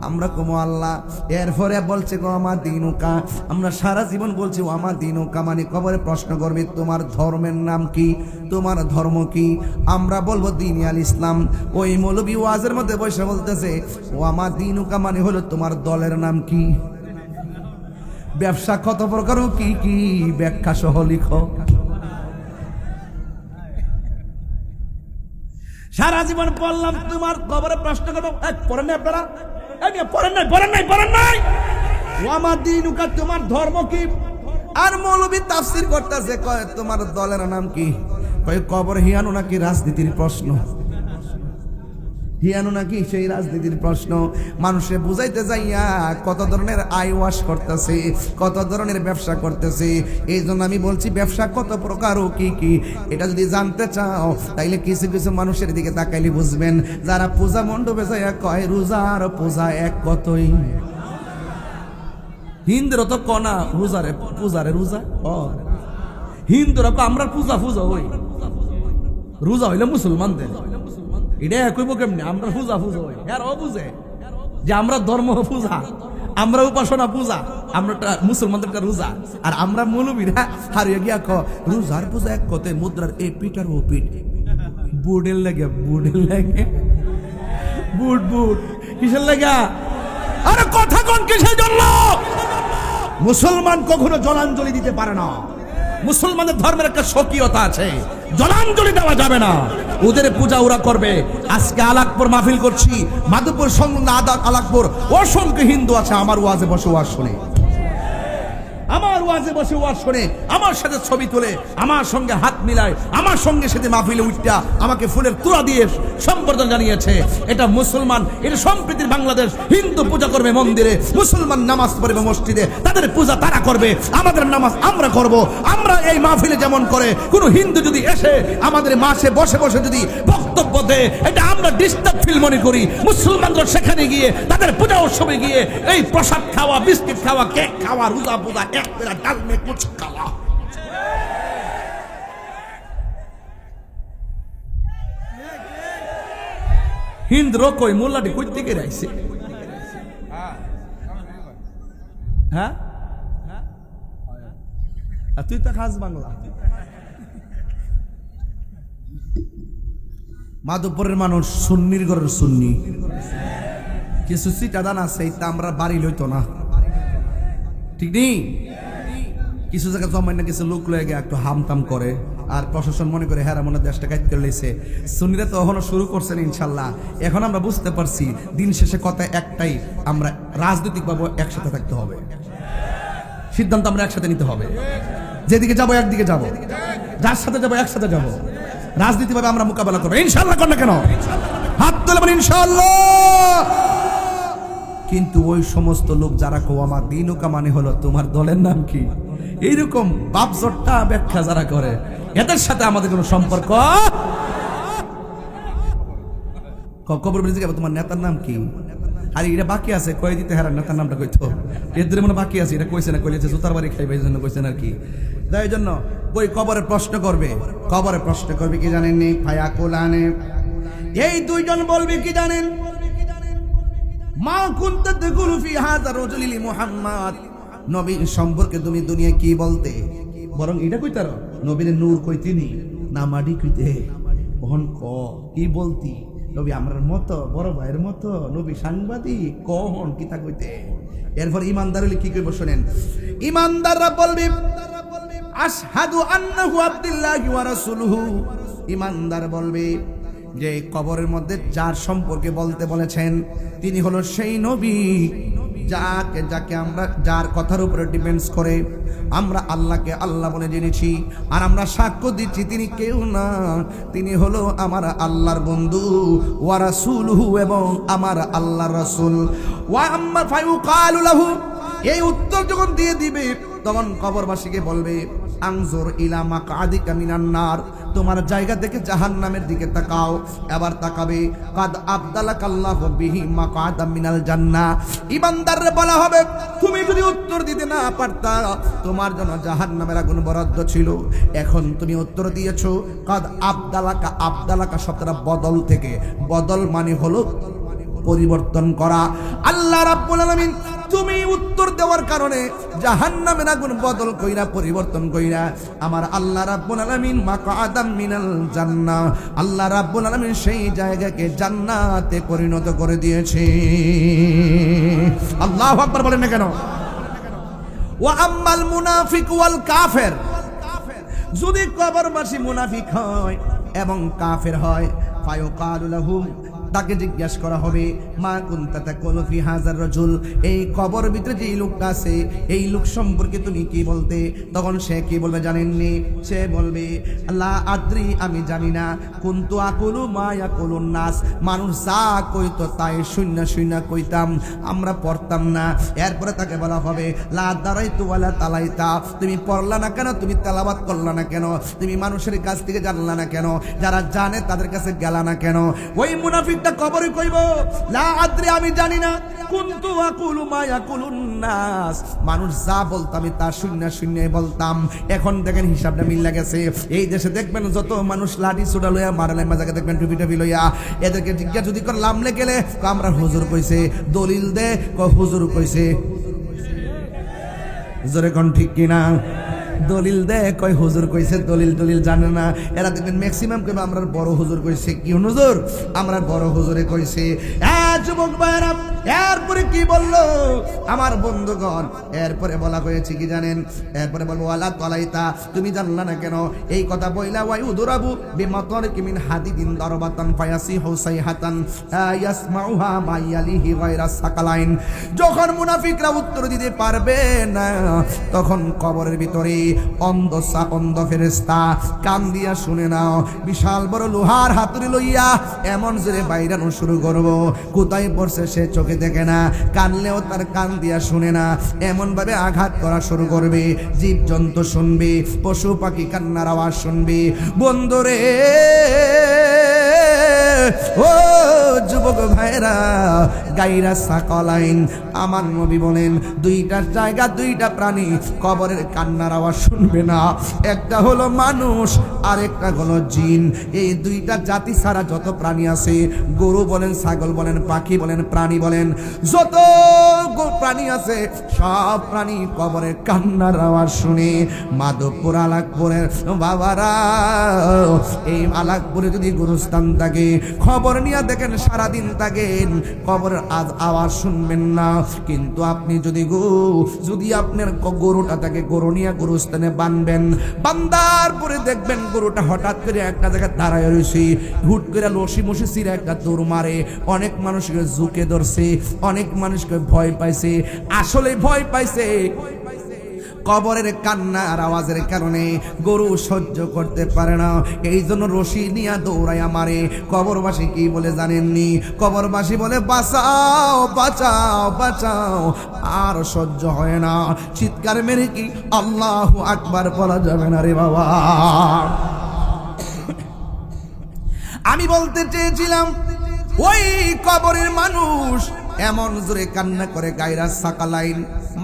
S1: আমরা কমো আল্লাহ এরপরে বলছে গো আমার দিনুকা আমরা সারা জীবন বলছি ও আমার দিনুকা মানে কবরে প্রশ্ন করবে তোমার ধর্মের নাম কি তোমার ধর্ম কি আমরা বলবো দ্বীন আল ইসলাম ওই মৌলবী ওয়াজের মধ্যে বসে বলতেছে ও আমার দিনুকা মানে হলো তোমার দলের নাম কি ব্যবসা কত প্রকার কি কি ব্যাখ্যা সহ লিখো সারা জীবন বললাম তোমার কবরে প্রশ্ন করবো পড়েন না আপনারা পড়েন নাই ও আমার দিনুকা তোমার ধর্ম কি আর মৌলবী তাফসীর করতেছে কয় তোমার দলের নাম কি কয় কবর হিয়ানো নাকি রাজনীতির প্রশ্ন হিয়ানো নাকি সেই রাজনীতির প্রশ্ন মানুষে বুঝাইতে যাইয়া কত ধরনের আয় ওয়াশ করতেছে কত ধরনের ব্যবসা করতেছে এই জন্য আমি বলছি ব্যবসা কত প্রকার ও কি কি এটা যদি জানতে চাও তাইলে কিছু কিছু মানুষের দিকে তাকাইলে বুঝবেন যারা পূজা মণ্ডপে যাইয়া কয় রোজা আর পূজা এক কতই হিন্দুরা তো কনা পূজারে রোজা ও হিন্দুরা আমরা পূজা হই রোজা হইলে মুসলমানদের এটা কইব কেমনে আমরা পূজা হই আর ও বুঝে যে আমরা ধর্ম পূজা আমরা উপাসনা পূজা আমরা মুসলমানদের রোজা আর আমরা মৌলবীরা হারিয়ে গিয়া রোজার পূজা এক কতে মুদ্রার এ পিঠ আর ও পিঠ বুটের লাগে বুট কিসের লাগা আরে কথা কোন কিসের জন্য মুসলমান কখনো জলাঞ্জলি দিতে পারে না। মুসলমানদের ধর্মের একটা স্বকীয়তা আছে, জলাঞ্জলি দেওয়া যাবে না। ওদের পূজা ওরা করবে। আজকে আলাকপুর মাহফিল করছি, মাধবপুর সংলগ্ন আলাকপুর অসংখ্য হিন্দু আছে আমার ওয়াজে বসে ওয়াজ শুনে, আমার ওয়াজে বসে ওয়াজ শুনে, আমার সাথে ছবি তুলে, আমার সঙ্গে হাত মিলায়, আমার সঙ্গে সাথে মাহফিলে উঠটা আমাকে ফুলের তুলা দিয়ে সম্বর্ধনা জানিয়েছে। এটা মুসলমান, এটা সম্প্রীতির বাংলাদেশ। হিন্দু পূজা করবে মন্দিরে, মুসলমান নামাজ পড়বে মসজিদে, তাদের পূজা তারা করবে, আমাদের নামাজ আমরা করব। আমরা এই মাহফিলে যেমন করে কোন হিন্দু যদি এসে আমাদের মাসে বসে বসে যদি বক্তব্য দেয়, এটা আমরা ডিস্টার্ব ফিল মনে করি। মুসলমানরা সেখানে গিয়ে তাদের পূজা উৎসবে গিয়ে এই প্রসাদ খাওয়া, বিস্কিট খাওয়া, কেক খাওয়া, রোজা পূজা এক পেলা ডাল মে কুছ খাওয়া। হিন্দু কই মোল্লাটি কই থেকে রাইছে? হ্যাঁ, তুই তো খাস বাংলা। মাধবপুরের মানুষ সুন্নির ঘরের সুন্নি, কিছু সিটাদান আছে তা আমরা বাড়ি লইতো না, ঠিক নেই? কিছু জায়গায় জমাই না, কিছু লোক লয়ে গিয়ে একটু হামতাম করে, আর প্রশাসন মনে করে হ্যাঁ মনে দেশটা কাজ করে লেছে। সুন্নিরা তো এখনো শুরু করছেন ইনশাল্লাহ। এখন আমরা বুঝতে পারছি দিন শেষে কথা একটাই, আমরা রাজনৈতিকভাবে একসাথে থাকতে হবে, সিদ্ধান্ত আমরা একসাথে নিতে হবে। যেদিকে যাবো একদিকে যাবো, যার সাথে যাবো একসাথে যাবো, রাজনীতিভাবে আমরা মোকাবেলা করবো ইনশাল্লাহ। কর না কেন? হাত তুলে বলি ইনশাল্লাহ। কিন্তু ওই সমস্ত লোক যারা কো আমার দিনুকা মানে হলো তোমার দলের নাম কি, এইরকম বাপজট্টা ব্যাখ্যা যারা করে, এদের সাথে আমাদের কোনো সম্পর্ক। কবর বেরিয়ে যাবে তোমার নেতার নাম কি? আর এটা বাকি আছে কয়ে দিতে, হ্যাঁ নেতার নামটা কইতো, এদের মনে বাকি আছে, এটা কইছে না, কইলেছে জুতার বাড়ি খাইবে এই জন্য কইছেন আর কি। তাই জন্য ওই কবরে প্রশ্ন করবে, কবরে প্রশ্ন করবে কি জানেননি? ফায়াকুলানে, এই দুইজন বলবে কি জানেন? মা কুনতা তাকুলু ফি হাযা রাজুলি মুহাম্মদ, নবী সম্পর্কে তুমি দুনিয়া কি বলতে? বরং এটা কইতার নবীর নূর কইতিনি না মাডি কইতে, বহন ক কি বলতি? নবী আমরার মতো, বড় ভাইয়ের মতো, নবী সাংবাদিক, কহন কি তা কইতে? এরপর ইমানদার হলে কি কইব শুনেন। ইমানদাররা বলবে আশহাদু আন্নাহু আব্দুল্লাহি ওয়া রাসূলুহু। ইমানদার বলবে যে কবরের মধ্যে যার সম্পর্কে বলতে বলেছেন তিনি হলো সেই নবী যাকে আমরা, যার কথার উপরে ডিপেন্ডস করে আমরা আল্লাহকে আল্লাহ বলে জেনেছি, আর আমরা সাক্ষ্য দিচ্ছি তিনি কেউ না, তিনি হলো আমার আল্লাহর বন্ধু, ওয়া রাসূলুহু, এবং আমার আল্লাহর রাসূল। ওয়া আম্মা ফায়ুকালু লাহু, এই উত্তর যখন দিয়ে দিবে তখন কবরবাসীকে বলবে আনজুর ইলা মাকআদিকা মিনান নার, তোমার জায়গা থেকে জাহান্নামের দিকে তাকাও। এবার তাকাবে কাদ আবদালাকাল্লাহু বিহি মাকআদাম মিনাল জান্নাহ। ইমানদাররে বলা হবে তুমি যদি উত্তর দিতে না পারতা তোমার জন্য জাহান্নামের আগুন বরাদ্দ ছিল, এখন তুমি উত্তর দিয়েছো। কাদ আবদালাকা, আবদালাকা শব্দটা বদল থেকে, বদল মানে হলো পরিবর্তন করা। আল্লাহ রাব্বুল আলামিন তুমি উত্তর দেওয়ার কারণে জাহান্নামের আগুন বদল কইরা, পরিবর্তন কইরা আমার আল্লাহ রাব্বুল আলামিন মাকআদাম মিনাল জান্নাহ, আল্লাহ রাব্বুল আলামিন সেই জায়গাকে জান্নাতে পরিণত করে দিয়েছে। আল্লাহু আকবার বলেন না কেন? ওয়া আম্মাল মুনাফিক ওয়াল কাফের, যদি কবরবাসী মুনাফিক হয় এবং কাফের হয়, ফায়ুকালু লাহুম, তাকে জিজ্ঞাসা করা হবে মা কুনতা তাকুলু ফি হাযার রাজুল, এই কবর ভিতরে যে লোকটা আছে এই লোক সম্পর্কে তুমি কি বলতে? তখন সে কি বলবে জানেননি? সে বলবে লা আদ্রি, আমি জানি না, কুনতু আকুলু মা ইয়াকুলুন নাস, মানুষ যা কইতো তাই শূন্য শূন্য কইতাম, আমরা পড়তাম না। এরপরে তাকে বলা হবে লা দারাইতু ওয়ালা তালাইতা, তুমি পড়লা না কেন, তুমি তেলাওয়াত করলা না কেন, তুমি মানুষের কাছ থেকে জানলা না কেন, যারা জানে তাদের কাছে গেলা না কেন? ওই মুনাফিক কবরে কইব লা আদ্রি, আমি জানি না, কুনতু আকুলু মা ইয়াকুলুন নাস, মানুষ যা বলতো আমি তা শূন্য শূন্য বলতাম। এখন দেখেন হিসাবটা মিল গেছে। এই দেশে দেখবেন যত মানুষ লাঠি সোডা লইয়া মারালে মাজাকে দেখবেন টুপি টুপি লইয়া, এদেরকে জিজ্ঞাসা যদি করে লামলে গেলে আমরা হুজুর কইছে, দলিল দে হুজুর কইছে, জোরে কোন ঠিক কিনা? দলিল দে কয় হুজুর কইছে, দলিল দলিল জানে না। এরা দেখবেন ম্যাক্সিমাম কইবে আমরা বড় হুজুর কইছে। কি হুজুর? আমরা বড় হুজুরে কইছে। যুবক ভাইরা এরপরে কি বললো আমার বন্ধুগণ? এরপরে বলা হয়েছে কি জানেন? এরপরে বলবো ওয়ালা তলাইতা, তুমি জানলা না কেন? এই কথা বইলা ওয়াই উদরাবু বিমাতরিকি মিন হাদিদিন দারবাতান ফায়াসিহু সাইহাতান ইয়াসমাউহা মাইয়ালিহি গায়রা সাকালাইন। যখন মুনাফিকরা উত্তর দিতে পারবে না, তখন কবরের ভিতরে অন্ধ ফেরেশতা কান দিয়া শুনে নাও, বিশাল বড় লোহার হাতুড়ি লইয়া এমন জোরে বাইরানো শুরু করব, কোথায় পড়ছে সে চোখে দেখে না, কানলেও তার কান দিয়া শুনে না, এমন ভাবে আঘাত করা শুরু করবে। জীবজন্তু শুনবে, পশু পাখি কান্নার আওয়াজ শুনবে। বন্ধুরে ও যুবক ভাইরা, গায়রা সাকালাইন, আমার নবী বলেন দুইটা জায়গা, দুইটা প্রাণী কবরের কান্নার আওয়াজ শুনবে না। একটা হলো মানুষ, আর একটা হলো জিন। এই দুইটা জাতি ছাড়া যত প্রাণী আছে, গরু বলেন, ছাগল বলেন, পাখি বলেন, প্রাণী বলেন, যত প্রাণী আছে সব প্রাণী কবরের কান্নার আওয়াজ শুনে। মাধবপুর আলাকপুরের বাবারা, এই আলাকপুরে যদি গুরুস্থান থাকে, খবর নিয়ে দেখেন সারাদিন থাকেন, কবরের আওয়াজ শুনবেন না। কিন্তু আপনি যদি আপনার গরুটা থাকে, গরু নিয়ে গুরুস্থানে বানবেন, বান্দার পরে দেখবেন গরুটা হঠাৎ করে একটা জায়গায় দাঁড়ায় রয়েছে, হুট করে লসি মসি ছিঁড়ে একটা দৌড় মারে। অনেক মানুষকে ঝুঁকে ধরছে, অনেক মানুষকে ভয় পাইছে। আসলে ভয় পাইছে কবরের কান্নার আওয়াজের কারণে। গরু সহ্য করতে পারে না, এই জন্য রশি নিয়ে দৌড়ায় আমারে। কবরবাসী কি বলে জানেননি? কবরবাসী বলে বাঁচাও বাঁচাও বাঁচাও, আর সহ্য হয় না। চিৎকার মেরে কি আল্লাহু আকবার বলা যাবে না রে বাবা? আমি বলতে চেয়েছিলাম ওই কবরের মানুষ এমন জোরে কান্না করে, গায়রা সাকালাইন,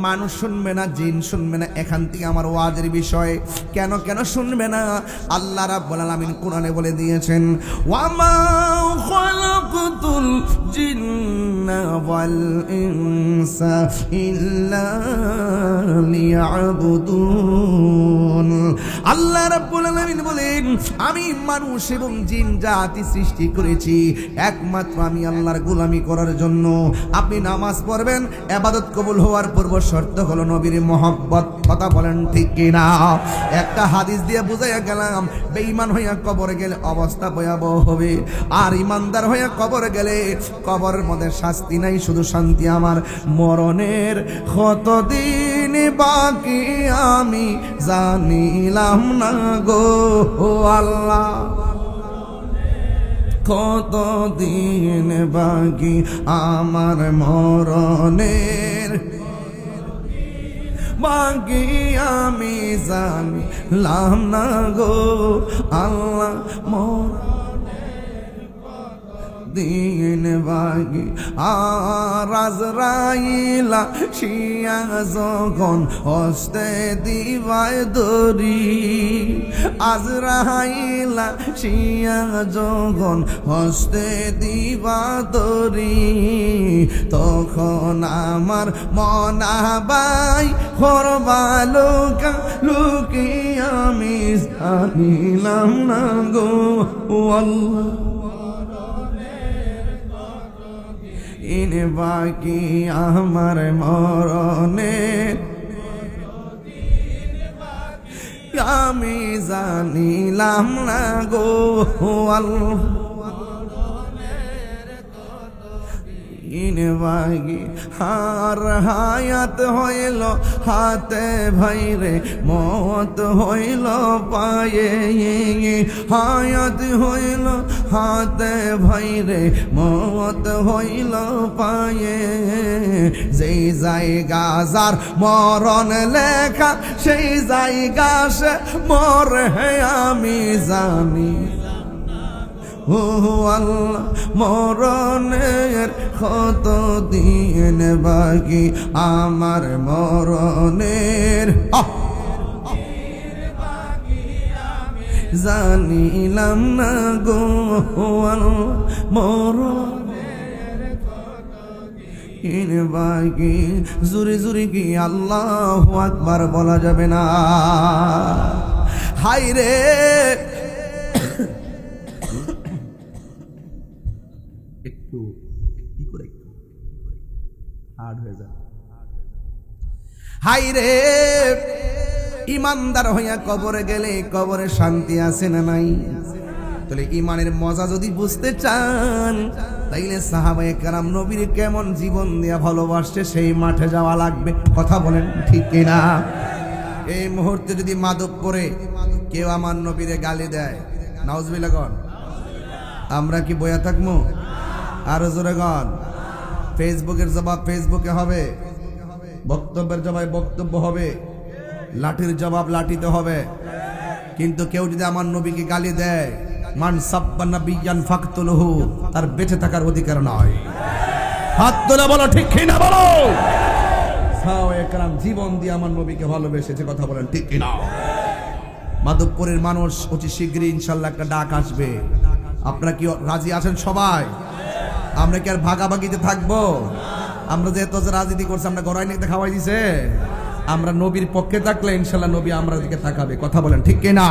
S1: মানুষ শুনবে না, জিন শুনবে না। এখান থেকে আমার ওয়াজের বিষয়, কেন শুনবে না? আল্লাহ রাব্বুল আলামিন কোরআনে বলে দিয়েছেন, ওয়ামা খালাকতুল জিন্না ওয়াল ইনসা ইল্লা লিয়াবুদুন। আল্লাহ রাব্বুল আলামিন বলেন, আমি মানুষ এবং জিন জাতি সৃষ্টি করেছি একমাত্র আমি আল্লাহর গোলামি করার জন্য। আপনি নামাজ পড়বেন, ইবাদত কবুল হওয়ার পূর্ব শর্ত হলো নবীর মহব্বত। কথা বলেন ঠিক কিনা? একটা হাদিস দিয়ে বুঝাইয়া গেলাম, বেঈমান হইয়া কবরে গেলে অবস্থা ভয়াবহ হবে, আর ইমানদার হইয়া কবরে গেলে কবরের মধ্যে শাস্তি নাই, শুধু শান্তি। আমার মরণের কতদিন বাকি আমি জানিলাম না গো আল্লাহ, কতদিন বাকি আমার মরণের বাকি আমি জানিলাম না গো আল্লাহ, দিন বাকি। আর আজরাইলা শিয়া যখন হস্তে দিবায় দরি, আজরাইলা শিয়া যখন হস্তে দিবা দরি, তখন আমার মনাবাই করবা লোকা লুকি আমি জানিলাম না গো আল্লাহ, ইন বাকি আমার মরণে আমি জানিলাম না গো আল্লাহ, ইন বাকি। আর হায়াত হইল হাতে ভাইরে, মত হইল পায়ে, হায়াত হইল হাতে ভাইরে, মত হইল পায়ে। যেই জায়গা যার মরণ লেখা, সেই জায়গা সে মরে আমি জানি। ও আল্লাহ, মরণের কতদিন বাকি আমার মরণের জানিলাম না গো আল্লাহ, মরণের কতদিন বাকি। জুরে জুরে কি আল্লাহু আকবার বলা যাবে না? হায় রে, একটু কি করে হার্ড হয়ে যায়। হাই রে, ইমানদার হইয়া কবরে গেলে কবরে শান্তি আছে না নাই? তাহলে ইমানের মজা যদি বুঝতে চান, তাইলে সাহাবায়ে কেরাম নবীর কেমন জীবন দিয়া ভালোবাসছে সেই মাঠে যাওয়া লাগবে। কথা বলেন ঠিক কিনা? এই মুহূর্তে যদি মাদক করে কেউ আমার নবীরে গালি দেয়, নাউজুবিল্লাহ গণ, আমরা কি বইয়া থাকবো? আরো জোরে গণ। ফেসবুকের জবাব ফেসবুকে হবে, বক্তব্যের জবাব বক্তব্য হবে, লাঠির জবাব লাঠিতে হবে। কিন্তু কেউ যদি আমার নবীকে গালি দেয়, মান সাব্বা নাবিয়ান ফাকতুলহু, তার বেঁচে থাকার অধিকার নয়। হাত তুলে বলো ঠিক কিনা বলো। সাহাবায়ে কেরাম জীবন দিয়ে আমার নবীকে ভালোবেসেছে। কথা বলেন ঠিক কিনা? মাধবপুরের মানুষ অতি শীঘ্রই ইনশাআল্লাহ একটা ডাক আসবে। আপনারা কি রাজি আছেন সবাই? আমরা কি আর ভাগাভাগিতে থাকবো? আমরা যে এত রাজনীতি করছি, আমরা গড়াই নিতে খাওয়াই দিছে। আমরা নবীর পক্ষে থাকলে ইনশাআল্লাহ নবী আমরা দিকে তাকাবে। কথা বলেন ঠিক কিনা?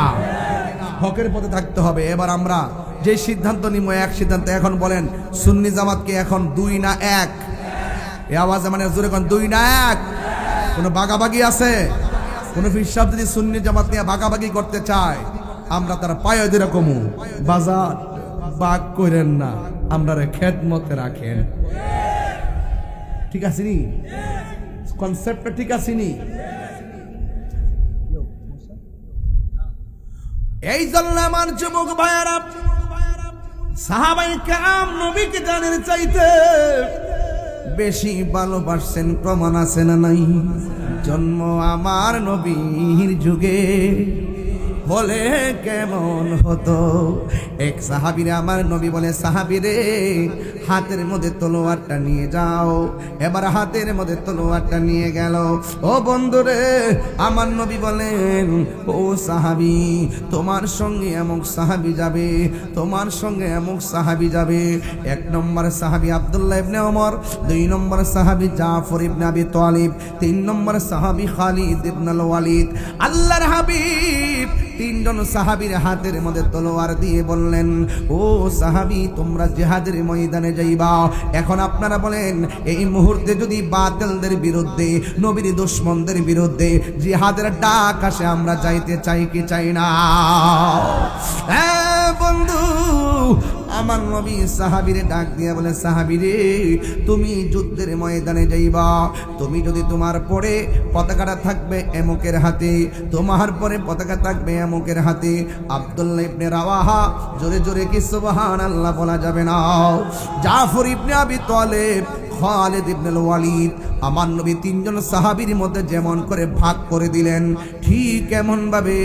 S1: হকের পথে থাকতে হবে। এবার আমরা যে সিদ্ধান্ত নিব, এক সিদ্ধান্ত। এখন বলেন সুন্নি জামাতকে এখন 2 না 1? এই আওয়াজে মানে জোরে কোন 2 না 1? কোনো ভাগাভাগি আছে? কোনো ফিরসাব যদি সুন্নি জামাত নিয়ে ভাগাভাগি করতে চায়, আমরা তার পায়ে ধরে কমু, বাজার বাগ করেন না, আমরা খেদমতে রাখেন। ঠিক আছে নি? কনসেপ্টটা ঠিক আছে নি? এই জন্য আমার যুবক ভাইয়ারা, সাহাবায়ে কেরাম নবীকে জানের চাইতে বেশি ভালোবাসছেন, প্রমাণ আছে না নাই? জন্ম আমার নবীর যুগে হলে কেমন হতো। এক সাহাবীরে আমার নবী বলে, সাহাবীরে হাতের মধ্যে তলোয়ারটা নিয়ে যাও। এবার হাতের মধ্যে তলোয়ারটা নিয়ে গেল। ও বন্ধুরে, আমার নবী বলেন, ও সাহাবী, তোমার সঙ্গে এমন সাহাবী যাবে, তোমার সঙ্গে এমন সাহাবী যাবে। 1 নম্বর সাহাবী আব্দুল্লাহ ইবনে ওমর, 2 নম্বর সাহাবী জাফর ইবনে আবি তালিব, 3 নম্বর সাহাবী খালিদ ইবনে ওয়ালিদ। আল্লাহর হাবিব 3 জন সাহাবীর হাতের মধ্যে তলোয়ার দিয়ে বললেন, ও সাহাবী, তোমরা জিহাদের ময়দানে যাইবা। এখন আপনারা বলেন, এই মুহূর্তে যদি বাতিলদের বিরুদ্ধে, নবীর দুশমনদের বিরুদ্ধে জিহাদের ডাক আসে, আমরা যাইতে চাই কি চাই না? হ্যাঁ বন্ধু, আমার নবী সাহাবীরে ডাক দিয়ে বলে, সাহাবীরে, তুমি যুদ্ধের ময়দানে যাইবা। তুমি যদি তোমার পরে পতাকাটা থাকবে এমকের হাতে, তোমার পরে পতাকা থাকবে এমকের হাতে। আব্দুল্লাহ ইবনে রাওয়াহা, জোরে জোরে কি সুবহানাল্লাহ বলা যাবে না? জাফর ইবনে আবি তালিব, খালিদ ইবনে ওয়ালিদ, আমার নবী 3 জন সাহাবীর মধ্যে যেমন করে ভাগ করে দিলেন, ঠিক এমন ভাবে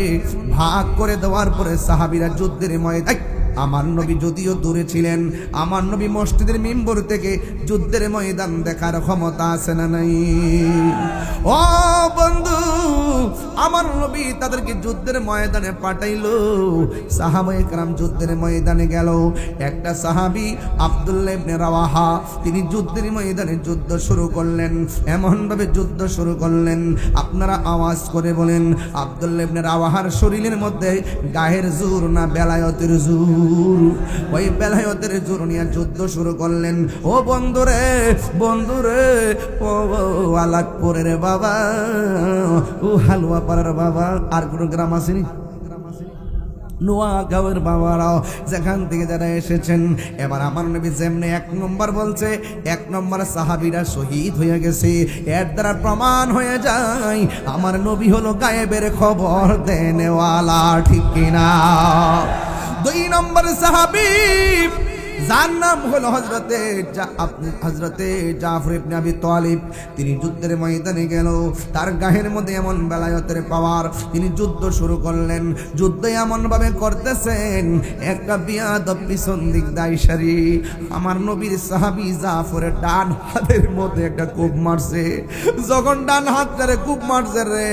S1: ভাগ করে দেওয়ার পরে সাহাবীরা যুদ্ধের ময়দানে, আমার নবী যদিও দূরে ছিলেন, আমার নবী মসজিদের মিম্বর থেকে যুদ্ধের ময়দান দেখার ক্ষমতা আছে না নাই? ও বন্ধু, আমার নবী তাদেরকে যুদ্ধের ময়দানে পাঠাইলো। সাহাবায়ে কেরাম যুদ্ধের ময়দানে গেল। একটা সাহাবী আব্দুল্লাহ ইবনে রাওয়াহা, তিনি যুদ্ধের ময়দানে যুদ্ধ শুরু করলেন। এমন ভাবে যুদ্ধ শুরু করলেন, আপনারা আওয়াজ করে বলেন, আব্দুল্লাহ ইবনে রাওয়াহার শরীরের মধ্যে গায়ের জোর না বেলায়েতের জোর? ওই বেলায়েতের জোর নিয়ে যুদ্ধ শুরু করলেন। ও বন্ধুরে, বন্ধুরে, ও আলাকপুরের বাবা, ও হালুয়া পাড়ার বাবা, আর কোন গ্রাম আসেনি? নোয়াগাঁওয়ের বাবারাও, যেখান থেকে যারা এসেছেন, এবার আমার নবী যেমনি 1 নম্বর বলছে, 1 নম্বর সাহাবীরা শহীদ হয়ে গেছে, এর দ্বারা প্রমাণ হয়ে যায় আমার নবী হলো গায়েবের খবর দেনেওয়ালা। ঠিক কিনা? 2 নম্বর সাহাবী, যার নাম হলো হযরতে জাফর ইবনে আবি তালিব, তিনি যুদ্ধের ময়দানে গেল। তার গায়ের মধ্যে এমন বেলায়েতের পাওয়ার, তিনি যুদ্ধ শুরু করলেন। যুদ্ধ এমন ভাবে করতেছেন, একটা বিয়াদব পিছন দিক দাইশারি আমার নবীর সাহাবী জাফরের ডান হাতের মধ্যে একটা কূপ মারছে। যখন ডান হাতটারে কূপ মারছে রে,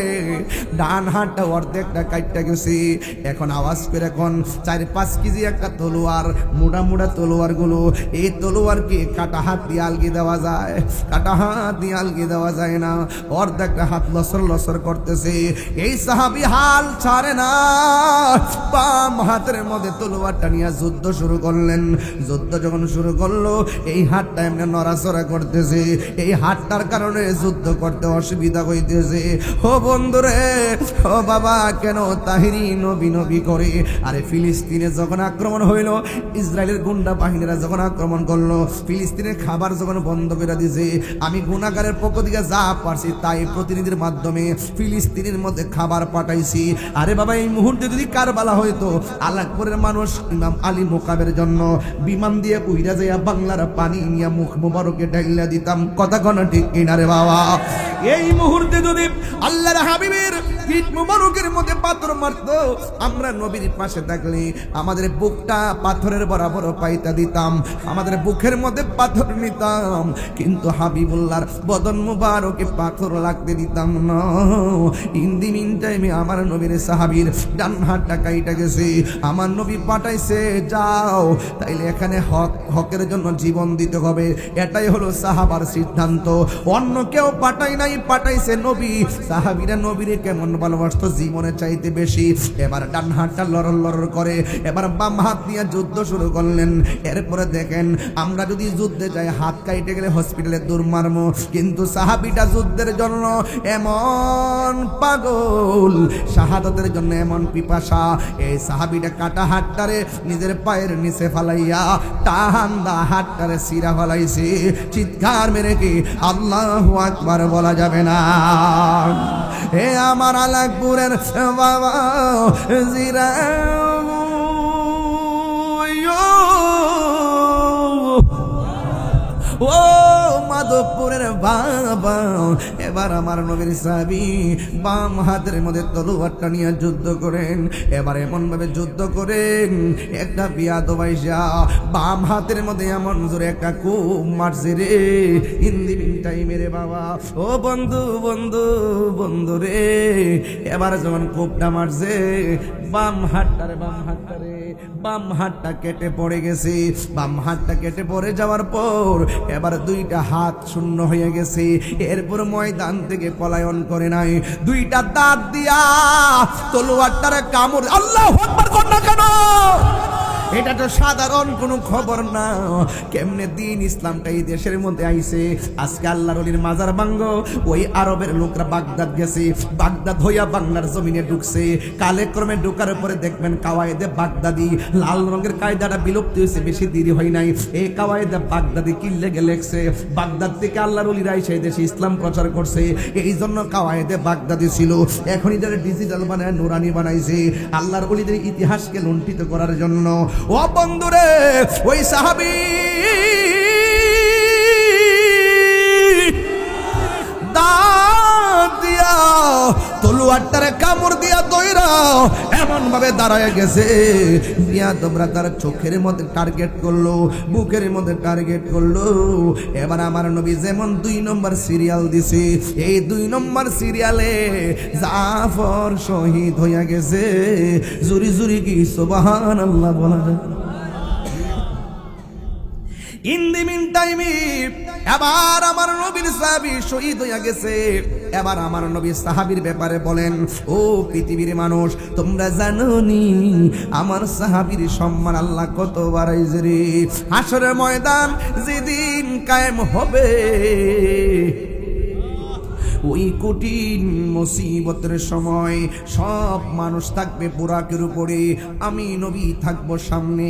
S1: ডান হাতটা অর্ধেকটা কাটটা গেছে। এখন আওয়াজ করে, এখন 4-5 কেজি একটা তলোয়ার, মোটা মোটা তলোয়ার তলোয়ারগুলো, এই তলোয়ারকে কাটা হাত দিয়ে আলগি দেওয়া যায়, কাটা হাত দিয়ে আলগি দেওয়া যায় না। অর্ধেকটা হাত লসর লসর করতেছে। এই সাহাবী হাল ছাড়ে না, বাম হাতের মধ্যে তলোয়ারটা নিয়ে যুদ্ধ শুরু করলেন। যুদ্ধ যখন শুরু করলো, এই হাতটা এমনি নড়াচড়া করতেছে। এই হাতটার কারণে যুদ্ধ করতে অসুবিধা হইতেছে। ও বন্ধুরে, ও বাবা, কেন তাহিরি নবী নবী করে? আরে ফিলিস্তিনে যখন আক্রমণ হইল, ইসরায়েলের গুন্ডা বাহিনীরা যখন আক্রমণ করলো, ফিলিস্তিনের খাবার যখন বন্ধ করে দিয়েছে, আমি গুনাহগারের পক্ষ থেকে যা পারছি তাই প্রতিনিধির মাধ্যমে ফিলিস্তিনের মধ্যে খাবার পাঠাইছি। আরে বাবা, এই মুহূর্তে যদি কারবালা হইতো, আলাকপুরের মানুষ ইমাম আলী মোকাবের জন্য বিমান দিয়ে উইরা যাইয়া বাংলার পানি নিয়ে মুখ মুবারকে ঢাইলা দিতাম। কথা কোন ঠিক কিনা রে বাবা? এই মুহূর্তে যদি আল্লাহর হাবিবের পিঠ মুবারকের মধ্যে পাথর মারতো, আমরা নবীর পাশে থাকলে আমাদের বুকটা পাথরের বরাবর পাইতা দিতাম, আমাদের বুকের মধ্যে পাথর নিতাম, কিন্তু হাবিবুল্লাহর বদন মুবারকে পাথর লাগতে দিতাম না। ইন দি মিন টাইমে আমার নবীর সাহাবীর ডান হাতটা কাইটা গেছে, আমার নবী পাঠাইছে যাও, তাইলে এখানে হকের জন্য জীবন দিতে হবে, এটাই হলো সাহাবার সিদ্ধান্ত। অন্য কেউ পাঠাই নাই, পাঠাইছে নবী। সাহাবীরা নবীরে কেমন ভালোবাসতো, জীবনের চাইতে বেশি। এবার ডান হাতটা লড়র লড়র করে, এবার বাম হাত নিয়ে যুদ্ধ শুরু করলেন। এরপরে দেখেন, আমরা যদি যুদ্ধে যাই, হাত কাইটে গেলে হসপিটালে দূর মারমো, কিন্তু সাহাবীটা যুদ্ধের জন্য এমন পাগল, শাহাদাতের জন্য এমন পিপাসা। এই সাহাবীটা কাটা হাতটারে নিজের পায়ের নিচে ফালাইয়া টাহান্দা হাতটারে সিরা ফালাইছে। চিৎকার মেরে কি আল্লাহু আকবার বলা যাবে না? হে আমার আলাকপুরের বাবা জিরা, ও মাধবপুরের বাবা, এবার আমার নবীর সাহাবী বাম হাতের মধ্যে তলোয়ারটা নিয়ে যুদ্ধ করেন। এবার এমন ভাবে যুদ্ধ করেন, একটা বিয়াদব আইসা বাম হাতের মধ্যে এমন জোরে একটা কূপ মারছে রে। হিন্দি মিনটাই মেরে বাবা, ও বন্ধু বন্ধু বন্ধু রে, এবার যখন কূপটা মারছে, বাম হাতটা কেটে পড়ে গেছে। বাম হাতটা কেটে পড়ে যাওয়ার পর এবার দুইটা হাত শূন্য হয়ে গেছে। এরপর ময়দান থেকে পলায়ন করে নাই, দুইটা দাঁত দিয়া তলোয়ারটার কামড়। আল্লাহু আকবার কর না কেন? এটা তো সাধারণ কোনো খবর না। কেমনে দিন ইসলামটা এই দেশের মধ্যে আইছে। আজকে আল্লাহর ওলির মাজার ভাঙ্গ, ওই আরবের লোকরা বাগদাদ গেছে, বাগদাদ হইয়া বাংলার জমিনে ঢুকছে। কালে ক্রমে ঢুকার পরে দেখবেন কাওয়ায়েদে বাগদাদি, লাল রঙের কায়দাটা বিলুপ্তি হয়েছে, বেশি দেরি হয় নাই। এই কাওয়ায়েদে বাগদাদি কি লেগে লেখছে, বাগদাদ থেকে আল্লাহর ওলিরা এসে দেশে ইসলাম প্রচার করছে। এই জন্য কাওয়ায়েদে বাগদাদি ছিল, এখন এদের ডিজিটাল বানায় নুরানি বানাইছে আল্লাহর ওলিদের ইতিহাসকে লুণ্ঠিত করার জন্য। ও বন্ধুরে, ওই সাহাবী দাঁত দিয়া তলোয়ারটারে কামড় দিয়া দইরা এমন ভাবে দাঁড়ায় গেছে, বিয়াদবরা তার চোখের মধ্যে টার্গেট করলো, বুকের মধ্যে টার্গেট করলো। এবার আমার নবী যেমন 2 নম্বর সিরিয়াল দিছে, এই 2 নম্বর সিরিয়ালে জাফর শহীদ হইয়া গেছে। জুরি জুরি কি সুবহানাল্লাহ বলা যায়? ইন দি মিন টাইমে এবার আমার নবীর সাহাবী শহীদ হইয়া গেছে। এবার আমার নবী সাহাবীর ব্যাপারে বলেন, ও পৃথিবীর মানুষ, তোমরা জানো নি আমার সাহাবীর সম্মান আল্লাহ কত বাড়াইছে রে। হাসরের ময়দান যেদিন কায়েম হবে, ওই কঠিন মুসিবতের সময় সব মানুষ থাকবে বুরাকের উপরে, আমি নবী থাকবো সামনে,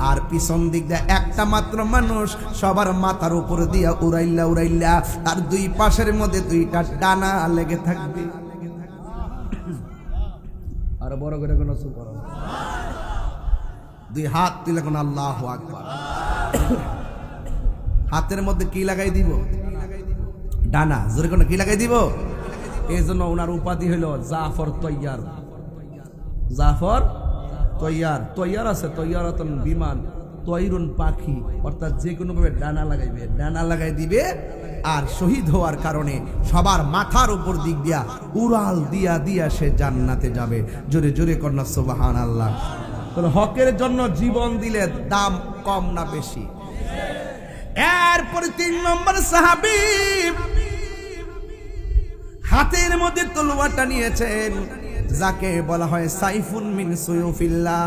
S1: আর পিছন দিক দিয়ে একটা মাত্র মানুষ সবার মাথার উপর দিয়া উড়াইল্লা উড়াইল্লা তার 2 পাশের মধ্যে 2টা ডানা লেগে থাকবে। আর বড় করে কোন সুবহান, 2 হাত তুলে কোন আল্লাহু আকবার। হাতের মধ্যে কি লাগাই দিব? ডানা। জোরে কোন কি লাগাই দিব? এই জন্য ওনার উপাধি হলো জাফর তৈয়ার। জাফর তৈয়ার, তৈয়ার আছে তৈয়ারতন বিমান, তৈরুন পাখি, অর্থাৎ যে কোনো ভাবে ডানা লাগাইবে, ডানা লাগাই দিবে। আর শহীদ হওয়ার কারণে সবার মাথার উপর দিক দিয়া উড়াল দিয়া দিয়া সে জান্নাতে যাবে। জোরে জোরে কন্যা সুবহানাল্লাহ। তাহলে হকের জন্য জীবন দিলে দাম কম না বেশি? এরপরে 3 নম্বর সাহাবী হাতের মধ্যে তলোয়ারটা নিয়েছেন, যাকে বলা হয় সাইফুন মিন সুয়ুফিল্লাহ,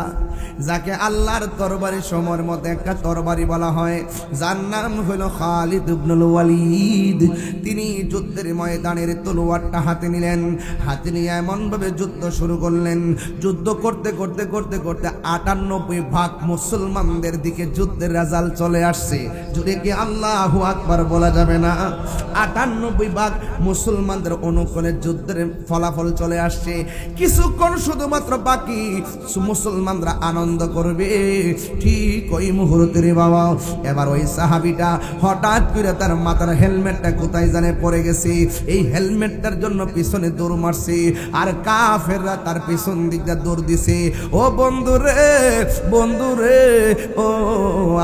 S1: যাকে আল্লাহর তরবারি সময়ের মধ্যে একটা তরবারি বলা হয়, যার নাম হলো খালিদ ইবনুল ওয়ালিদ। তিনি যুদ্ধের ময়দানের তলোয়ারটা হাতে নিলেন, হাতে নিয়ে এমন ভাবে যুদ্ধ শুরু করলেন, যুদ্ধ করতে করতে করতে করতে 98 ভাগ মুসলমানদের দিকে যুদ্ধের রেজাল্ট চলে আসছে। যদি কি আল্লাহু আকবার বলা যাবে না? 98 ভাগ মুসলমানদের অনুকূলে যুদ্ধের ফলাফল চলে আসছে। কিছুক্ষণ শুধুমাত্র বাকি, মুসলমানরা আনন্দ করবে। ঠিক ওই মুহূর্তে রে বাবা, এবার ওই সাহাবীটা হঠাৎ করে তার মাথার হেলমেটটা কোথায় জানে পড়ে গেছে। এই হেলমেটটার জন্য পিছনে দৌড় মারছে, আর কাফেররা তার পিছন দিকটা দৌড় দিছে। ও বন্ধুরে, বন্ধুরে, ও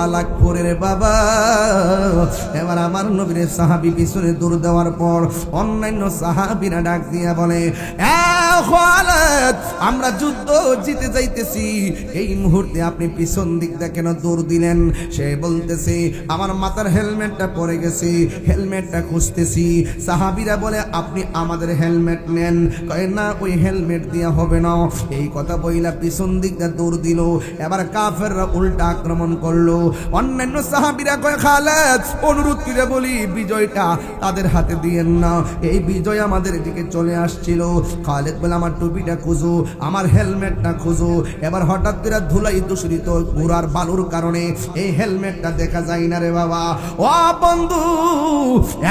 S1: আলাকপুরের বাবা। এবার আমার নবীর সাহাবী পিছনে দৌড় দেওয়ার পর অন্যান্য সাহাবীরা ডাক দিয়া বলে, আমরা যুদ্ধ জিতে যাইতেছি, এই মুহূর্তে আপনি পিছন দিকটা কেন দৌড় দিলেন? সে বলতেছে, আমার মাথার হেলমেটটা পড়ে গেছে, হেলমেটটা খুঁজতেছি। সাহাবীরা বলে, আপনি আমাদের হেলমেট নেন। কয় না, ওই হেলমেট দিয়া হবে না। এই কথা বইলা পিছন দিকটা দৌড় দিল। এবার কাফেররা উল্টা আক্রমণ করলো। অন্যান্য সাহাবীরা কয়, খালেদ অনুরোধ করে বলি, বিজয়টা তাদের হাতে দিয়েন না, এই বিজয় আমাদের দিকে চলে আসছিল। খালেদ বলে, আমার টুপিটা খুঁজো, আমার হেলমেটটা খুঁজো। এবার হঠাৎ করে ধুলাই দূষিত ঘোড়ার বালুর কারণে এই হেলমেটটা দেখা যায় না রে বাবা। ও বন্ধু,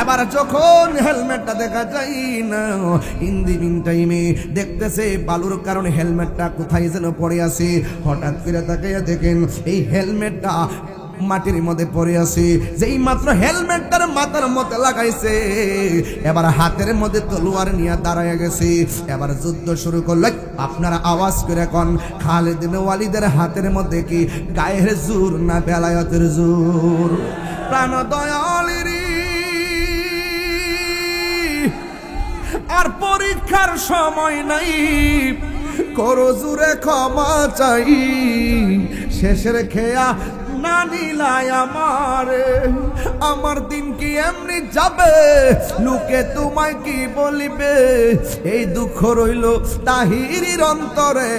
S1: এবার যখন হেলমেটটা দেখা যায় না, ইন দি মিন টাইমে দেখতেছে বালুর কারণে হেলমেটটা কোথায় যেন পড়ে আছে। হঠাৎ করে তাকাইয়া দেখেন এই হেলমেটটা মাটির মধ্যে পড়ে আছে। যেই মাত্র হেলমেটটার মাথার মধ্যে লাগাইছে, এবার হাতের মধ্যে তলোয়ার নিয়ে দাঁড়ায় গেছে। এবার যুদ্ধ শুরু করলো। আপনারা আওয়াজ করে কোন, খালিদ ইবনে ওয়ালিদের হাতের মধ্যে কি গায়ের জোর না বেলায়েতের জোর? প্রাণ দয়ালেরি আর পরীক্ষার সময় নাই, করো জুরে ক্ষমা চাই। শেষের খেয়া না নিলাই আমার দিন কি এমনি যাবে? লোকে তোমায় কি বলিবে? এই দুঃখ রইল তাহিরির অন্তরে।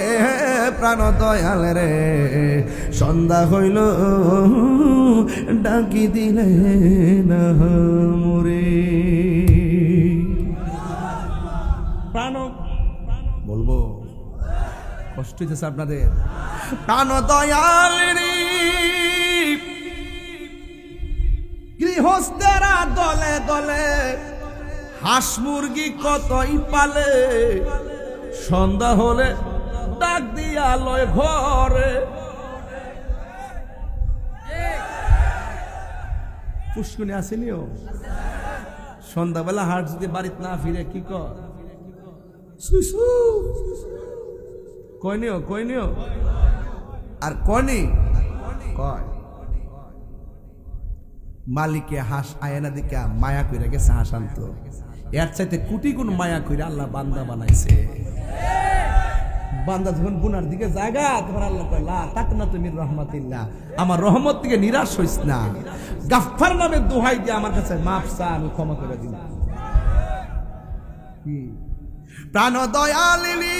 S1: প্রাণ দয়াল রে, সন্ধ্যা হইল ডাকি দিলে না মোরে। প্রাণ বলবো, কষ্ট হইতেছে আপনাদের? প্রাণ দয়াল রে, গৃহস্থেরা দলে দলে হাঁস মুরগি কতই পালে, সন্ধ্যা হলে ডাক দিয়া লয় ঘরে। পুষ্কুনি আসেনিও, সন্ধ্যাবেলা হাট যদি বাড়িতে না ফিরে কি কর? কইনিও আর কনি কয় মালিকে হাঁস আয়না দিকে মায়া কইরা গেছে হাঁস আনতো। এর চাইতে কোটি গুণ মায়া কইরা আল্লাহ বান্দা বানাইছে। বান্দা যখন গুনার দিকে জায়গা, তখন আল্লাহ কয়, লা তাকনা তুমি রহমাতিল্লাহ, আমার রহমত থেকে নিরাশ হইস না। গাফফার নামে দোহাই দিয়ে আমার কাছে মাফ চা, আমি ক্ষমা করে দিলাম। প্রাণ দয়ালিনী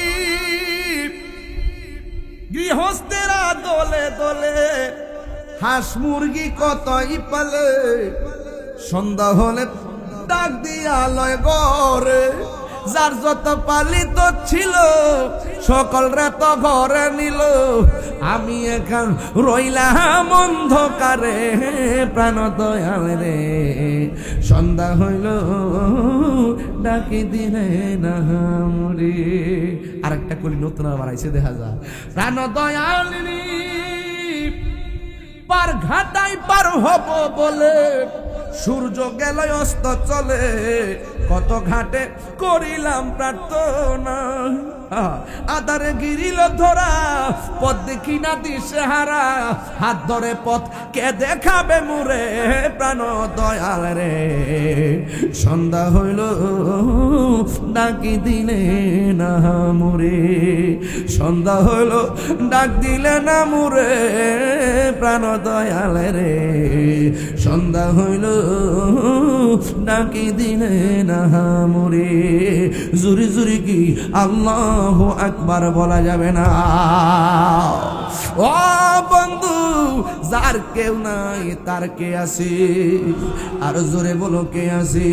S1: গৃহস্থেরা দলে দলে হাঁস মুরগি কতই পালে, সন্ধ্যা হলে ডাক দিয়া লয় ঘরে। যার যত পালিত ছিল সকল রাত ঘরে নিল, আমি এখন রইলাম অন্ধকারে। প্রাণ দয়াল রে, সন্ধ্যা হইল ডাকি দিলে না মরে। আরেকটা কলি নতুন আবার আইছে, দেখা যায়। প্রাণ দয়াল রে, পার ঘাটাই পার হব বলে সূর্য গেল অস্ত চলে, কত ঘাটে করিলাম প্রার্থনা। আদারে গিরিল ধরা, পথ দেখি না দিশে হারা, হাত ধরে পথ কে দেখাবে মুরে প্রাণ দয়াল রে। সন্ধ্যা হইল ডাকি দিলে না মুরে, সন্ধ্যা হইল ডাক দিলে না মুরে প্রাণ দয়াল রে। সন্ধ্যা হইল ডাকি দিলে না মুরে। জুরি জুরি কি আল্লাহু আকবার বলা যাবে না? ও বন্ধু, যার কেউ নাই তার কে আছে? আর জোরে বলো কে আছে?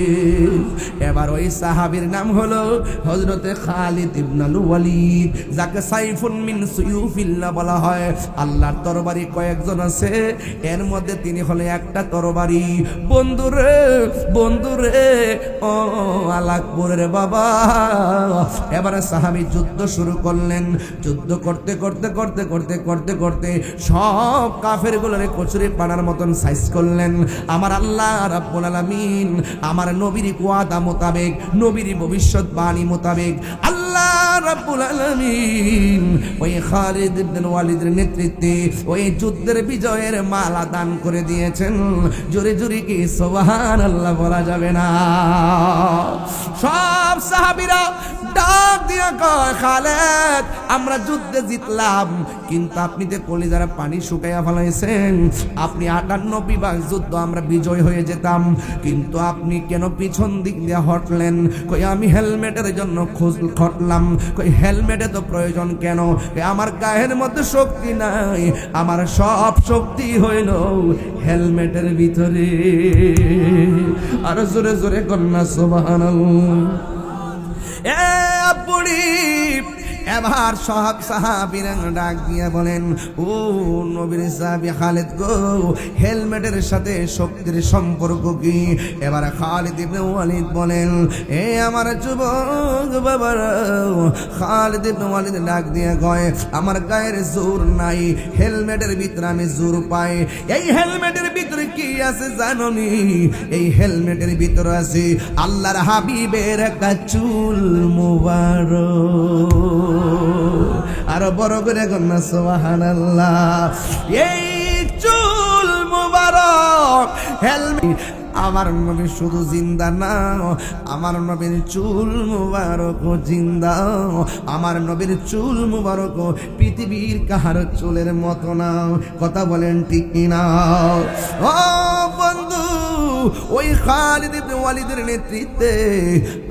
S1: এবার ওই সাহাবীর নাম হলো হযরতে খালিদ ইবনুল ওয়ালিদ, যাকে সাইফুন মিন সুয়ুফিল্লাহ বলা হয়। আল্লাহর তরবারি কয়েকজন আছে, এর মধ্যে তিনি হলো একটা তরবারি। বন্ধুরে বন্ধুরে ও আলাকপুরের বাবা, এবারে সাহাবী যুদ্ধ শুরু করলেন। যুদ্ধ করতে করতে করতে করতে করতে করতে সব কাফের গুলোরে কচুরি পানার মতন সাইজ করলেন। আমার আল্লাহ রাব্বুল আলামিন আমার নবীর ওয়াদা মোতাবেক, নবীর ভবিষ্যৎবাণী মোতাবেক আল্লাহ রাব্বুল আলামিন ওই খালিদ ইবনে ওয়ালিদের নেতৃত্বে ওই যুদ্ধের বিজয়ের মালা দান করে দিয়েছেন। জোরে জোরে কি সুবহানাল্লাহ বলা যাবে না? সব সাহাবীরা ডাক দিয়া কয়, খালেদ আমরা যুদ্ধে জিতলাম, কিন্তু আপনি যে কলিজার পানি শুকাইয়া ফেলাইছেন। আপনি 58 বিভাগ যুদ্ধ আমরা বিজয় হয়ে যেতাম, কিন্তু আপনি কেন পিছন দিক দিয়ে হটলেন? কই আমি হেলমেটের জন্য খটলাম। কই হেলমেটে তো প্রয়োজন কেন? আমার গায়ের মধ্যে শক্তি নাই, আমার সব শক্তি হইল হেলমেটের ভিতরে। আর জোরে জোরে কন্যা সুবহানাল্লাহ। এ বুড়ি এবার সব সাহাবীরা ডাক দিয়ে বলেন, ও নবীর সাহাবী খালিদ গো, হেলমেটের সাথে শক্তির সম্পর্ক কি? এবার খালিদ ইবনে ওয়ালিদ বলেন, এ আমার যুবক বাবারা। খালিদ ইবনে ওয়ালিদ ডাক দিয়ে কয়, আমার গায়ের জোর নাই, হেলমেটের ভিতরে আমি জোর পাই। এই হেলমেটের ভিতরে কি আছে জানোনি? এই হেলমেটের ভিতরে আছে আল্লাহর হাবিবের একটা চুল মুবারক। আরো বড় করে কন্যা সুবহানাল্লাহ। এই চুল মুবারক হেলমেট আমার নবী শুধু জিন্দা না, আমার নবীর চুল মুবারক জিন্দা। আমার নবীর চুল মুবারক পৃথিবীর কাহার চুলের মতো না। কথা বলেন ঠিক কিনা? ও বন্ধু, ওই খালিদ ইবনে ওয়ালিদের নেতৃত্বে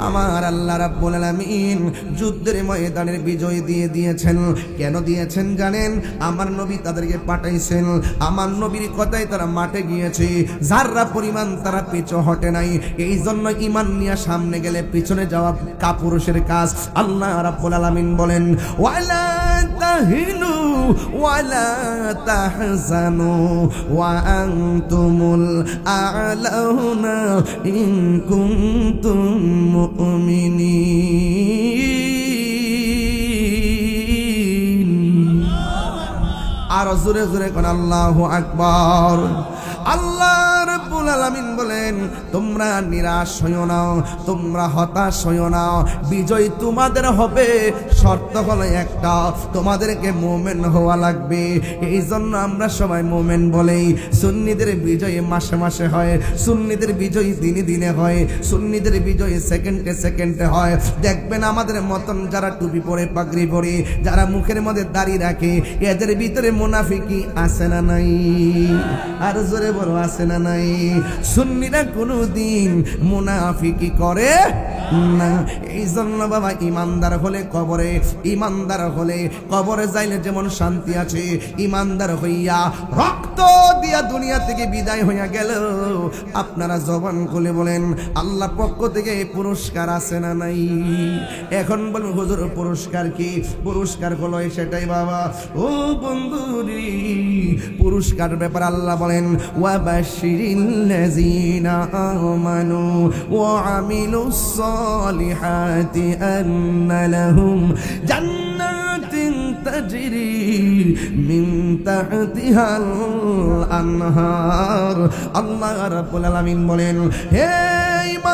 S1: আমার আল্লাহ রাব্বুল আলামিন যুদ্ধের ময়দানের বিজয় দিয়ে দিয়েছেন। কেন দিয়েছেন জানেন? আমার নবী তাদেরকে পাঠাইছেন, আমার নবীর কথাই তারা মাঠে গিয়েছে, যাররা পরিমাণ তারা পিছু হটে নাই। এই জন্য ঈমান নিয়ে সামনে গেলে পিছনে যাওয়া কাপুরুষের কাজ। আল্লাহ রাব্বুল আলামিন বলেন, ওয়ালা তাহিনু ওয়ালা তাহজানু ওয়া আনতুমুল আ'লাউনা ইন কুনতুম মুমিনিন। আর জোরে জোরে কোন আল্লাহু আকবার। আল্লাহ রাব্বুল আলামিন বলেন, তোমরা নিরাশ হইও না, তোমরা হতাশ হইও না, বিজয় তোমাদের হবে। শর্ত হলো একটা, তোমাদেরকে মুমিন হওয়া লাগবে। এই জন্য আমরা সবাই মুমিন বলেই। সুন্নিদের বিজয় মাসে মাসে হয়, সুন্নিদের বিজয় দিনে দিনে হয়, সুন্নিদের বিজয় সেকেন্ডে সেকেন্ডে হয়। দেখবেন আমাদের মতন যারা টুপি পরে, পাগড়ি পরে, যারা মুখের মধ্যে দাড়ি রাখে, এদের ভিতরে মুনাফিকি আছে না নাই? আর জোরে বড় আছে না নাই? সুন্নিরা কোনদিন মুনাফিকি করে না। এই জন্য বাবা ইমানদার হলে কবরে, ইমানদার হলে কবরে যাইলে যেমন শান্তি আছে, ইমানদার হইয়া রক্ত দিয়া দুনিয়া থেকে বিদায় হইয়া গেল, আপনারা জবান খুলে বলেন আল্লাহ পক্ষ থেকে পুরস্কার আছে না নাই? এখন বলুন হুজুর পুরস্কার কি? পুরস্কার হলো সেটাই বাবা। ও বন্ধুরি, পুরস্কার ব্যাপার আল্লাহ বলেন, ওয়াবাশশিরিল্লাযীনা আমানু ওয়া আমিলুস সালিহাতি আন্না লাহুম জান্নাতিন তাজরি মিন তাহতিহাল আনহার। আল্লাহ রাব্বুল আলামিন বলেন, হে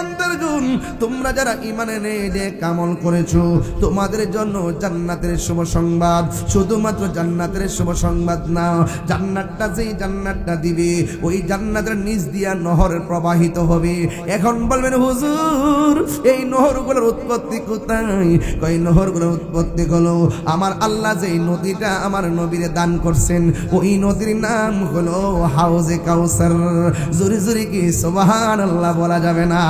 S1: বান্দারগণ, তোমরা যারা ঈমান এনে নেক আমল করেছো, তোমাদের জন্য জান্নাতের শুভ সংবাদ। শুধুমাত্র জান্নাতের শুভ সংবাদ না, জান্নাতটা যেই জান্নাতটা দিবে, ওই জান্নাতের নিচ দিয়া নহর প্রবাহিত হবে। এখন বলবেন হুজুর, এই নহরগুলোর উৎপত্তি কোথায়? কই নহরগুলোর উৎপত্তি হলো আমার আল্লাহ যেই নদীটা আমার নবীরে দান করছেন, ওই নদীর নাম হলো হাউজে কাউসার। জোরে জোরে কি সুবহানাল্লাহ বলা যাবে না?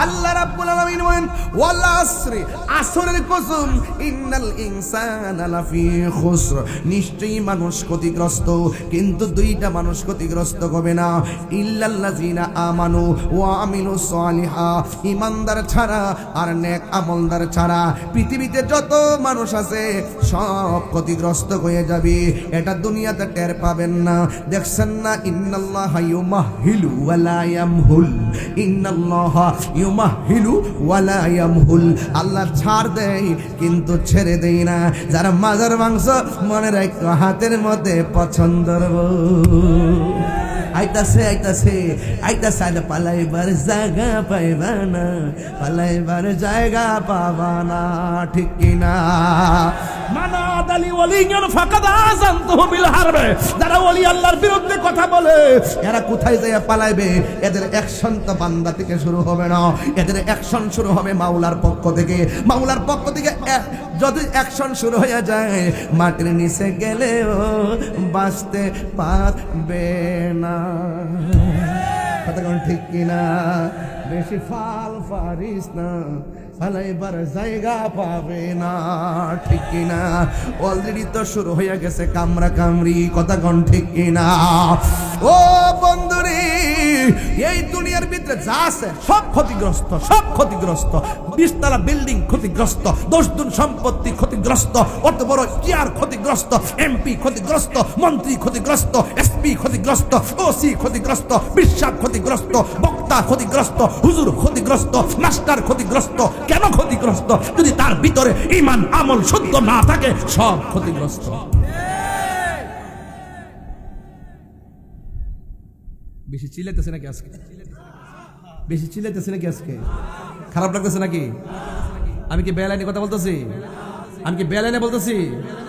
S1: আল্লাহ রাব্বুল আলামিন বলেন ওয়াল আসরি, আসরের কসম, ইন্নাল ইনসানা লাফি খুসর, নিশ্চয়ই মানুষ ক্ষতিগ্রস্ত। কিন্তু দুইটা মানুষ ক্ষতিগ্রস্ত হবে না, ইল্লাল্লাযিনা আমানু ওয়া আমিলুস সালিহাত, ঈমানদার ছাড়া আর নেক আমলদার ছাড়া পৃথিবীতে যত মানুষ আছে সব ক্ষতিগ্রস্ত হয়ে যাবে। এটা দুনিয়াতে টের পাবেন না। দেখছেন না, ইন্নাল্লাহা ইউমাহিলু ওয়া লা ইয়ামহুল, ইন্নাল্লাহা ইউমাহিলু ওয়া লা ইয়ামহুল। আল্লাহ ছাড় দেয় কিন্তু ছেড়ে দেয় না। যারা মাজার মাংস মনে রাখো হাতের মধ্যে পছন্দের আইতাছে আইতাছে আইতাছে, আর পালাইবার জায়গা পাইবা না, পালাইবার জায়গা পাবা না, ঠিক কিনা? যারা ওলি আল্লাহর বিরুদ্ধে কথা বলে, এরা কোথায় যায় পালাইবে? এদের অ্যাকশন তো বান্দা থেকে শুরু হবে না, এদের অ্যাকশন শুরু হবে মাওলার পক্ষ থেকে। মাওলার পক্ষ থেকে যদি অ্যাকশন শুরু হয়ে যায়, মাটির নিচে গেলেও বাঁচতে পারবে না। কথা কোন ঠিক কিনা? বেশি ফাল পারিস না, পালাইবার জায়গা পাবে না, ঠিক কিনা? অলরেডি তো শুরু হয়ে গেছে কামরা কামড়ি। কথা কোন ঠিক কিনা? ও বন্ধুরে, এই দুনিয়ার ভিতরে যা আছে সব ক্ষতিগ্রস্ত, সব ক্ষতিগ্রস্ত। 20 তলা বিল্ডিং ক্ষতিগ্রস্ত, 10 গুণ সম্পত্তি ক্ষতিগ্রস্ত, অত বড় চেয়ার ক্ষতিগ্রস্ত, এমপি ক্ষতিগ্রস্ত, মন্ত্রী ক্ষতিগ্রস্ত, এসপি ক্ষতিগ্রস্ত, ওসি ক্ষতিগ্রস্ত, বিশ্বাস ক্ষতিগ্রস্ত, বক্তা ক্ষতিগ্রস্ত, হুজুর ক্ষতিগ্রস্ত, মাস্টার ক্ষতিগ্রস্ত। কেন ক্ষতিগ্রস্ত? যদি তার ভিতরে ঈমান আমল শুদ্ধ না থাকে, সব ক্ষতিগ্রস্ত। বেশি চিল্লাইতেছে নাকি আজকে? বেশি চিল্লাইতেছে নাকি আজকে? খারাপ লাগতেছে নাকি? আমি কি বেলাইনে কথা বলতেছি? আমি কি বেলাইনে বলতেছি?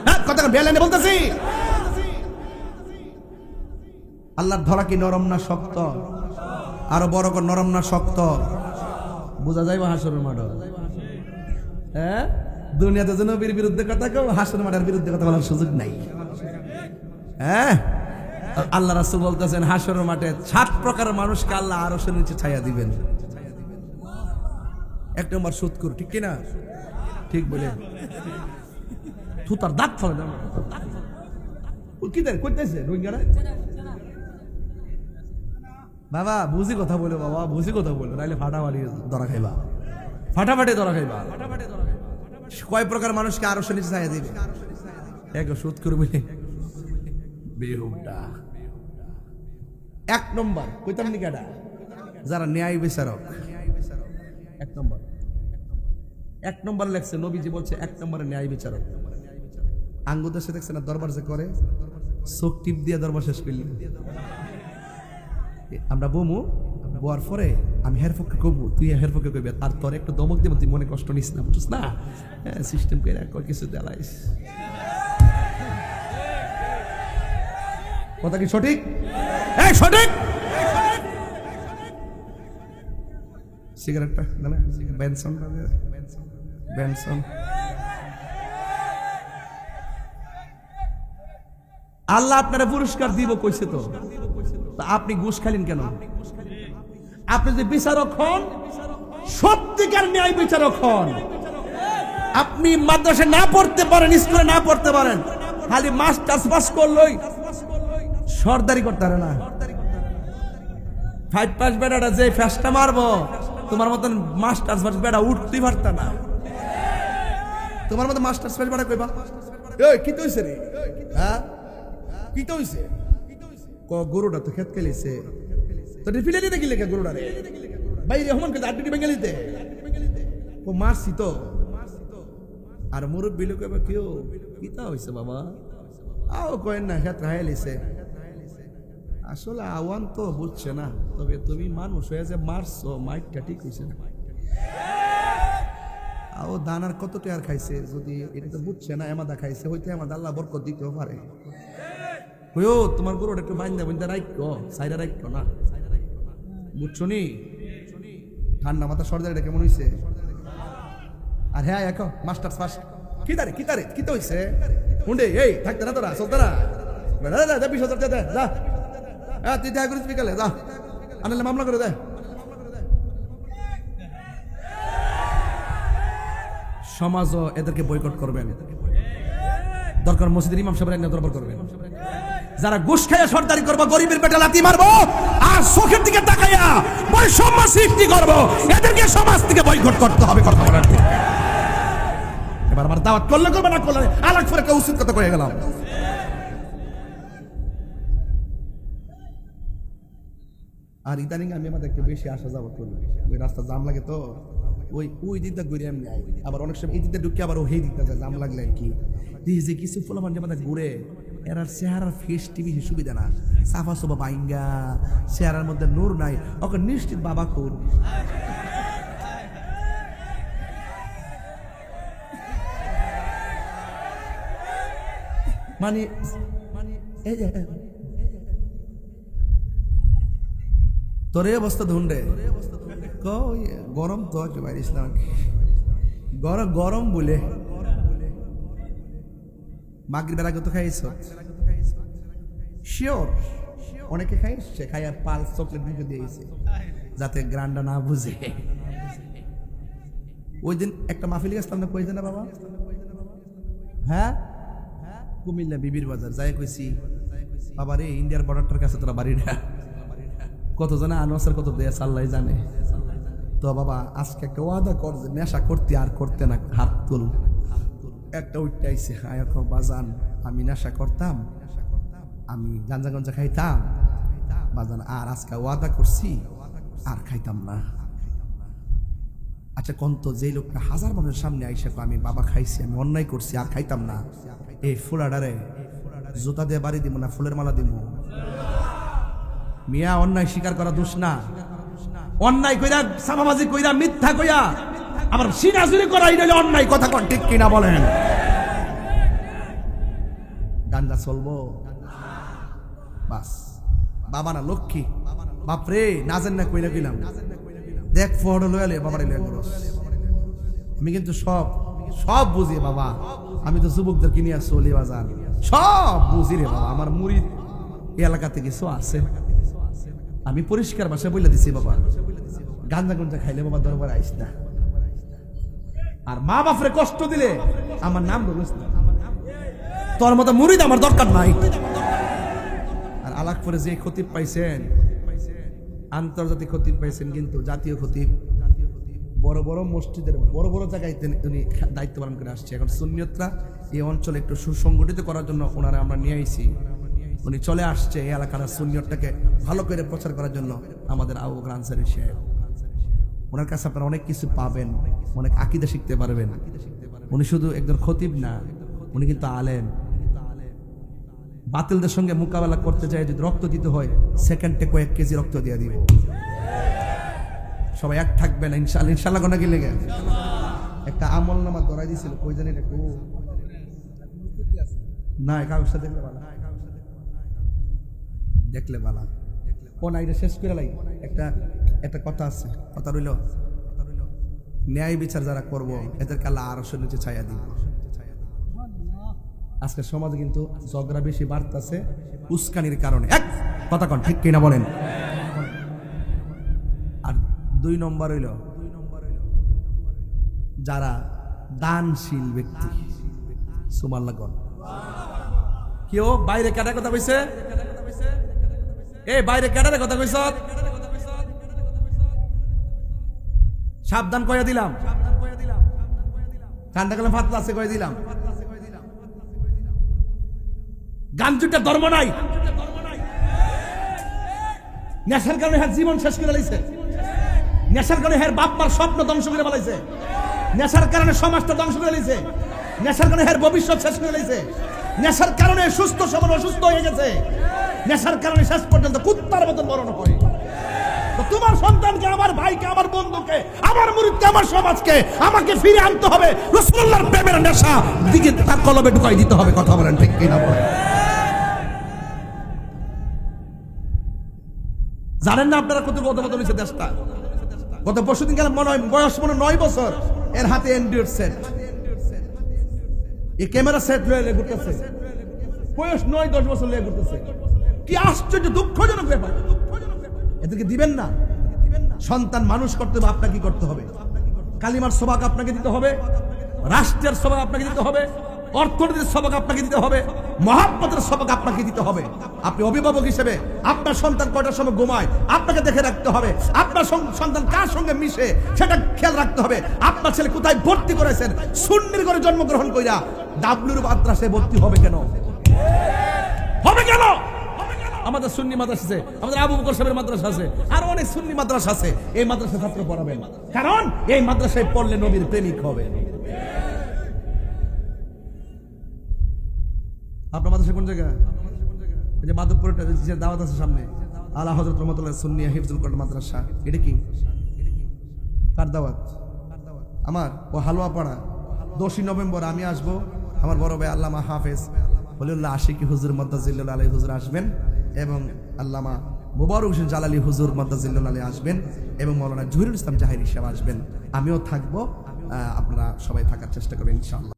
S1: হ্যাঁ, কথা বেলাইনে বলতেছি। আল্লাহর ধরা কি নরম না শক্ত? আরো বড় করে নরম না শক্ত? বোঝা যাইব হাসরের মাঠ। হ্যাঁ, দুনিয়াতে যে নবীর বিরুদ্ধে কথা কেউ, হাসরের মাঠের বিরুদ্ধে কথা বলার সুযোগ নাই। হ্যাঁ, আল্লাহ রাসূল বলতেছেন হাসরের মাঠে 7 প্রকারের মানুষকে আল্লাহ আরশের নিচে ছায়া দিবেন। 1 নম্বর সুদখোর, ঠিক কিনা? ঠিক বলে থুতার দাঁত ফলে না। কি দেয় কইতেছে রোহিঙ্গারা? বাবা বুঝি কথা বলো, বাবা বুঝি কথা বলো, নাইলে ফাটাফাটি ধরা খাইবা, ফাটাফাটি ধরা খাইবা। কয় প্রকার মানুষকে আরশের নিচে ছায়া দিবে? এক সুদখোর বলে বেহুদা। 1 নম্বর কইতাম নি কেডা? যারা ন্যায় বিচারক। 1 নম্বর, 1 নম্বর লেখছে নবীজি বলছে 1 নম্বরে ন্যায় বিচারক। আঙ্গুদের সাথে দেখছে না দরবার যে করে, চোখ টিপ দিয়ে দরবার শেষ করলি। আমরা বমু বোয়ার পরে আমি হের পক্ষে কবু, তুই হের পক্ষে কইবে, আর তোর একটু দমক দিব, তুই মনে কষ্ট নিস না, বুঝছিস না? সিস্টেম করে কিছু দেলাইস। কথা কি সঠিক? এই সঠিক। সিগারেটটা না, বেনসন বেনসন। আল্লাহ আপনারা পুরস্কার দিব কইছে তো, আপনি ঘুষ খাইলেন কেন? আপনি যে বিচারক হন, সত্যিকার ন্যায় বিচারক হন। আপনি মাদ্রাসায় না পড়তে পারেন, স্কুলে না পড়তে পারেন, খালি মাস্টার্স পাস করলই সরদারি করতে পারে না। 5 পাস বেড়াটা যে ফেসটা মারবো, তোমার মতন মাস্টার্স পাস বেড়া উঠতেই পারত না। তোমার মতো মাস্টার্স পাস বেড়া কইবা এই কি তইছে রে? হ্যাঁ, কি তইছে? গরুটা তো খেত খেলিছে, তো ফিলে দিতে গেলে গরুটা রে ভাই রহমান কে আড্ডি বেঙ্গালিতে ও মারছি তো। আর মুরব্বি লোক কইবা কেউ কিতা হইছে বাবা? আও কইন না খেত রাইলিছে, আসলে আওয়ান তো বুঝছে না, তবে তুমি মানুষ হয়ে যে মারছো, মাইকটা ঠিক হয়েছে না। ও দানার কত টাকার খাইছে, যদি এটা তো বুঝছে না, এমাদা খাইছে, হইতে এমাদা আল্লাহ বরকত দিতেও পারে। ও তোমার গরুটা একটু বাইন্দা বাইন্দা রাখো, সাইডা রাখো না, বুঝছো নি? ঠান্ডা মাথা সর্দারিটা কেমন হইছে? আর হ্যাঁ এখন মাস্টার ফার্স্ট কি তারে কি তো হইছে? হুন্ডে এই থাকতে না তোরা, চলতে না, 20,000 দে, যা তুই দেখা করিস বিকালে, যা আনলে মামলা করে দে। সমাজও এদেরকে বয়কট করবেন, দরকার মসজিদের ইমাম সাহেবের আইনে দরবার করবেন। যারা ঘুষ খাইয়া সরদারি করবো, গরিবের পেটে লাথি মারবো আর চোখের দিকে তাকাইয়া বৈষম্য সৃষ্টি করবো, এদেরকে সমাজ থেকে বয়কট করতে হবে। কথা বলার এবার আমার দাওয়াত করলে করবে, না করলে আলাগ করে একটা উচিত কথা কয়ে গেলাম। আর ইদানিং আমি আমাদের একটু বেশি আসা যাওয়া করি, ওই রাস্তা জাম লাগে তো ওই দিকটা ঘুরে আমি যাই, আবার অনেক সময় এই দিকটা ঢুকে আবার ওই দিকটা যায়, জাম লাগলে আর কি। যে কিছু ফলাফল যে আমাদের ঘুরে এর চেহারার ফেস টিভি সুবিধা না, সাফা সোফা বাইঙ্গা, চেহারার মধ্যে নূর নাই, ওকে নিশ্চিত বাবা খুন। মানে তোরে অবস্থা ধুন্ডে গরম তো বাইরে ইসলাম গরম বলে মাগরিবের আগে তো খাইছ শিওর, অনেকে খাইছে, খাইয়া পালস চকলেট মুখে দিয়েছে যাতে গ্রান্ডা না বুঝে। ওই দিন একটা মাহফিল গেছিলাম না, কইছে না বাবা? হ্যাঁ, কুমিল্লা বিবির বাজার যাই কইছি, বাবা রে ইন্ডিয়ার বর্ডারটার কাছে তোরা বাড়িটা কত জানে আনোয়ার কত দেয়া আল্লাহ জানে। তো বাবা আজকে একটা ওয়াদা কর যে নেশা করতে আর করতে না, হাত তুল। একটা উঠতে আইসে, হায় বাজান আমি নেশা করতাম, আমি গাঞ্জা গঞ্জা খাইতাম বাজান, আর আজকে ওয়াদা করছি আর খাইতাম না। আচ্ছা কোন তো যে লোকটা হাজার মানুষের সামনে আইসা আমি বাবা খাইছি, আমি অন্যায় করছি আর খাইতাম না, এই ফুলাডারে জুতা দিয়ে বাড়ি দিব না ফুলের মালা দিব? মিয়া অন্যায় স্বীকার করা দোষ না, অন্যায় কইরা সামাবাজি কইরা মিথ্যা কইরা আবার সিনাজুরি করা এটা অন্যায়। কথা কোন ঠিক কিনা বলেন? গাঞ্জা চলবো বাস, বাবা না লক্ষ্মী, বাপরে নাজেন না কইরা গেলাম, দেখ ফটো লয়ালে বাবার লয়া করস। আমি কিন্তু সব বুঝি বাবা, আমি তো যুবকদের কিনিয়া চলি বাজার, সব বুঝি রে বাবা। আমার মুরিদ এই এলাকাতে কিছু আছে, আমি পরিষ্কার ভাষায় বলে দিছি বাবা, গাঞ্জা গঞ্জা খাইলে বাবা দরবার আইস না, আর মা বাপরে কষ্ট দিলে আমার নাম বলিস না, তোর মতো মুরিদ আমার দরকার নাই। আর আলাক করে যে খতিব পাইছেন, আন্তর্জাতিক খতিব পাইছেন, কিন্তু জাতীয় খতিব বড় বড় মসজিদের বড় বড় জায়গায় উনি দায়িত্ব পালন করে আসছে। এখন সুন্নিয়তরা এই অঞ্চলে একটু সুসংগঠিত করার জন্য ওনারা আমরা নিয়ে আইছি, উনি চলে আসছে এই এলাকার সুন্নিয়তটাকে ভালো করে প্রচার করার জন্য। আমাদের আবু বকর আনসারী সাহেব, ওনার কাছে আপনারা অনেক কিছু পাবেন, অনেক আকীদা শিখতে পারবেন। উনি শুধু একজন খতিব না, উনি কিন্তু আলেম। বাতিলদের সঙ্গে মোকাবেলা করতে চাই, যদি রক্ত দিতে হয় সেকেন্ডে কয়েক কেজি রক্ত দিয়ে দিব। সবাই এক থাকবেন ইনশাআল্লাহ। ইনশাআল্লাহ কোন গেলে একটা আমল নামা ধরাই দিছিল, কই জানি এটা না, কাগজটা দেখলে ভালো, দেখলে ভালো। কোন আইডা শেষ করে লাই একটা কথা আছে, কথা রইল, ন্যায় বিচার যারা করবো এদেরকে আল্লাহ আরশের নিচে ছায়া দিব। আজকে সমাজে কিন্তু ঝগড়া বেশি বাড়তেছে উস্কানির কারণে। এক কথা কন ঠিক কিনা বলেন? আর 2 নম্বর হইল যারা দানশীল ব্যক্তি, সুবহানাল্লাহ কন। কেউ বাইরে কাটার কথা কইছে, এই বাইরে কাটার কথা কইছ, সাবধান কইয়া দিলাম, ঠান্ডা কালে ফাতলা আছে কইয়া দিলাম। গাঞ্জুটা ধর্ম নাই, নেশার কারণে হ্যাঁ জীবন শেষ করে লাইছে, নেশার কারণে হ্যাঁ বাপ মার স্বপ্ন ধ্বংস করে ফেলাইছে, নেশার কারণে সমাজটা ধ্বংস করে লাইছে, নেশার কারণে হ্যাঁ ভবিষ্যৎ শেষ করে লাইছে, নেশার কারণে সুস্থ সবল অসুস্থ হয়ে গেছে, নেশার কারণে শেষ পর্যন্ত কুত্তার মতন মরণ হয়। তো তোমার সন্তানকে, আমার ভাইকে, আমার বন্ধুকে, আমার মুরিদকে, আমার সমাজকে আমাকে ফিরে আনতে হবে রাসূলুল্লাহর প্রেমের নেশা দিকে তার কলবে ঢুকাই দিতে হবে। কথা বলেন ঠিক কিনা বলেন? জানেন না আপনারা কত বদল হয়েছে দেশটা? গত পরশুদিন গেলাম, বয়স 9 বছর, এর হাতে অ্যান্ড্রয়েড সেট, এই ক্যামেরা সেট লয়ে ঘুরতেছে, বয়স 9-10 বছর লয়ে ঘুরতেছে। কি আশ্চর্য, দুঃখজনক ব্যাপার। এদেরকে দিবেন না। সন্তান মানুষ করতে হবে, আপনাকে কি করতে হবে? কালিমার সবাক আপনাকে দিতে হবে, রাষ্ট্রের সবাক আপনাকে দিতে হবে, অর্থনীতির সবাক আপনাকে দিতে হবে, মহাব্বতের সবাক আপনাকে দিতে হবে। আপনি অভিভাবক হিসেবে আপনার সন্তান কয়টার সময় ঘুমায় আপনাকে দেখে রাখতে হবে। আপনার সন্তান কার সঙ্গে মিশে সেটা খেয়াল রাখতে হবে। আপনার ছেলে কোথায় ভর্তি করেছেন, সুন্নির ঘরে জন্মগ্রহণ কইরা ডাবলুর মাদ্রাসায় ভর্তি হবে কেন? হবে কেন? আমাদের সুন্নি মাদ্রাসা আছে, আমাদের আবু বকর সাহেবের মাদ্রাসা আছে, আর অনেক সুন্নি মাদ্রাসা আছে। এই মাদ্রাসায় ছাত্র পড়াবেন, কারণ এই মাদ্রাসায় পড়লে নবীর প্রেমিক হবে। আপনার মাদ্রাসা কোন জায়গা? এই যে মাধবপুরে দাওয়াত আছে সামনে, আলা হযরত রহমাতুল্লাহ সুন্নিয়া হিফজুল কোরআন মাদ্রাসা। এটা কি কার দাওয়াত? আমার ও হালুয়াপাড়া 10 নভেম্বর আমি আসবো। আমার বড় ভাই আল্লামা হাফেজ ওলিউল্লাহ আশিকি হুজুর মাদ্দাজিল্লাহ আলাইহি হুজুর আসবেন, এবং আল্লামা মুবারক হোসেন জালালি হুজুর মাদ্দাজিল্লাহ আলাইহি আসবেন, এবং মাওলানা জহিরুল ইসলাম জাহিরি সাহেব আসবেন। আমিও থাকবো। আপনারা সবাই থাকার চেষ্টা করবেন ইনশাআল্লাহ।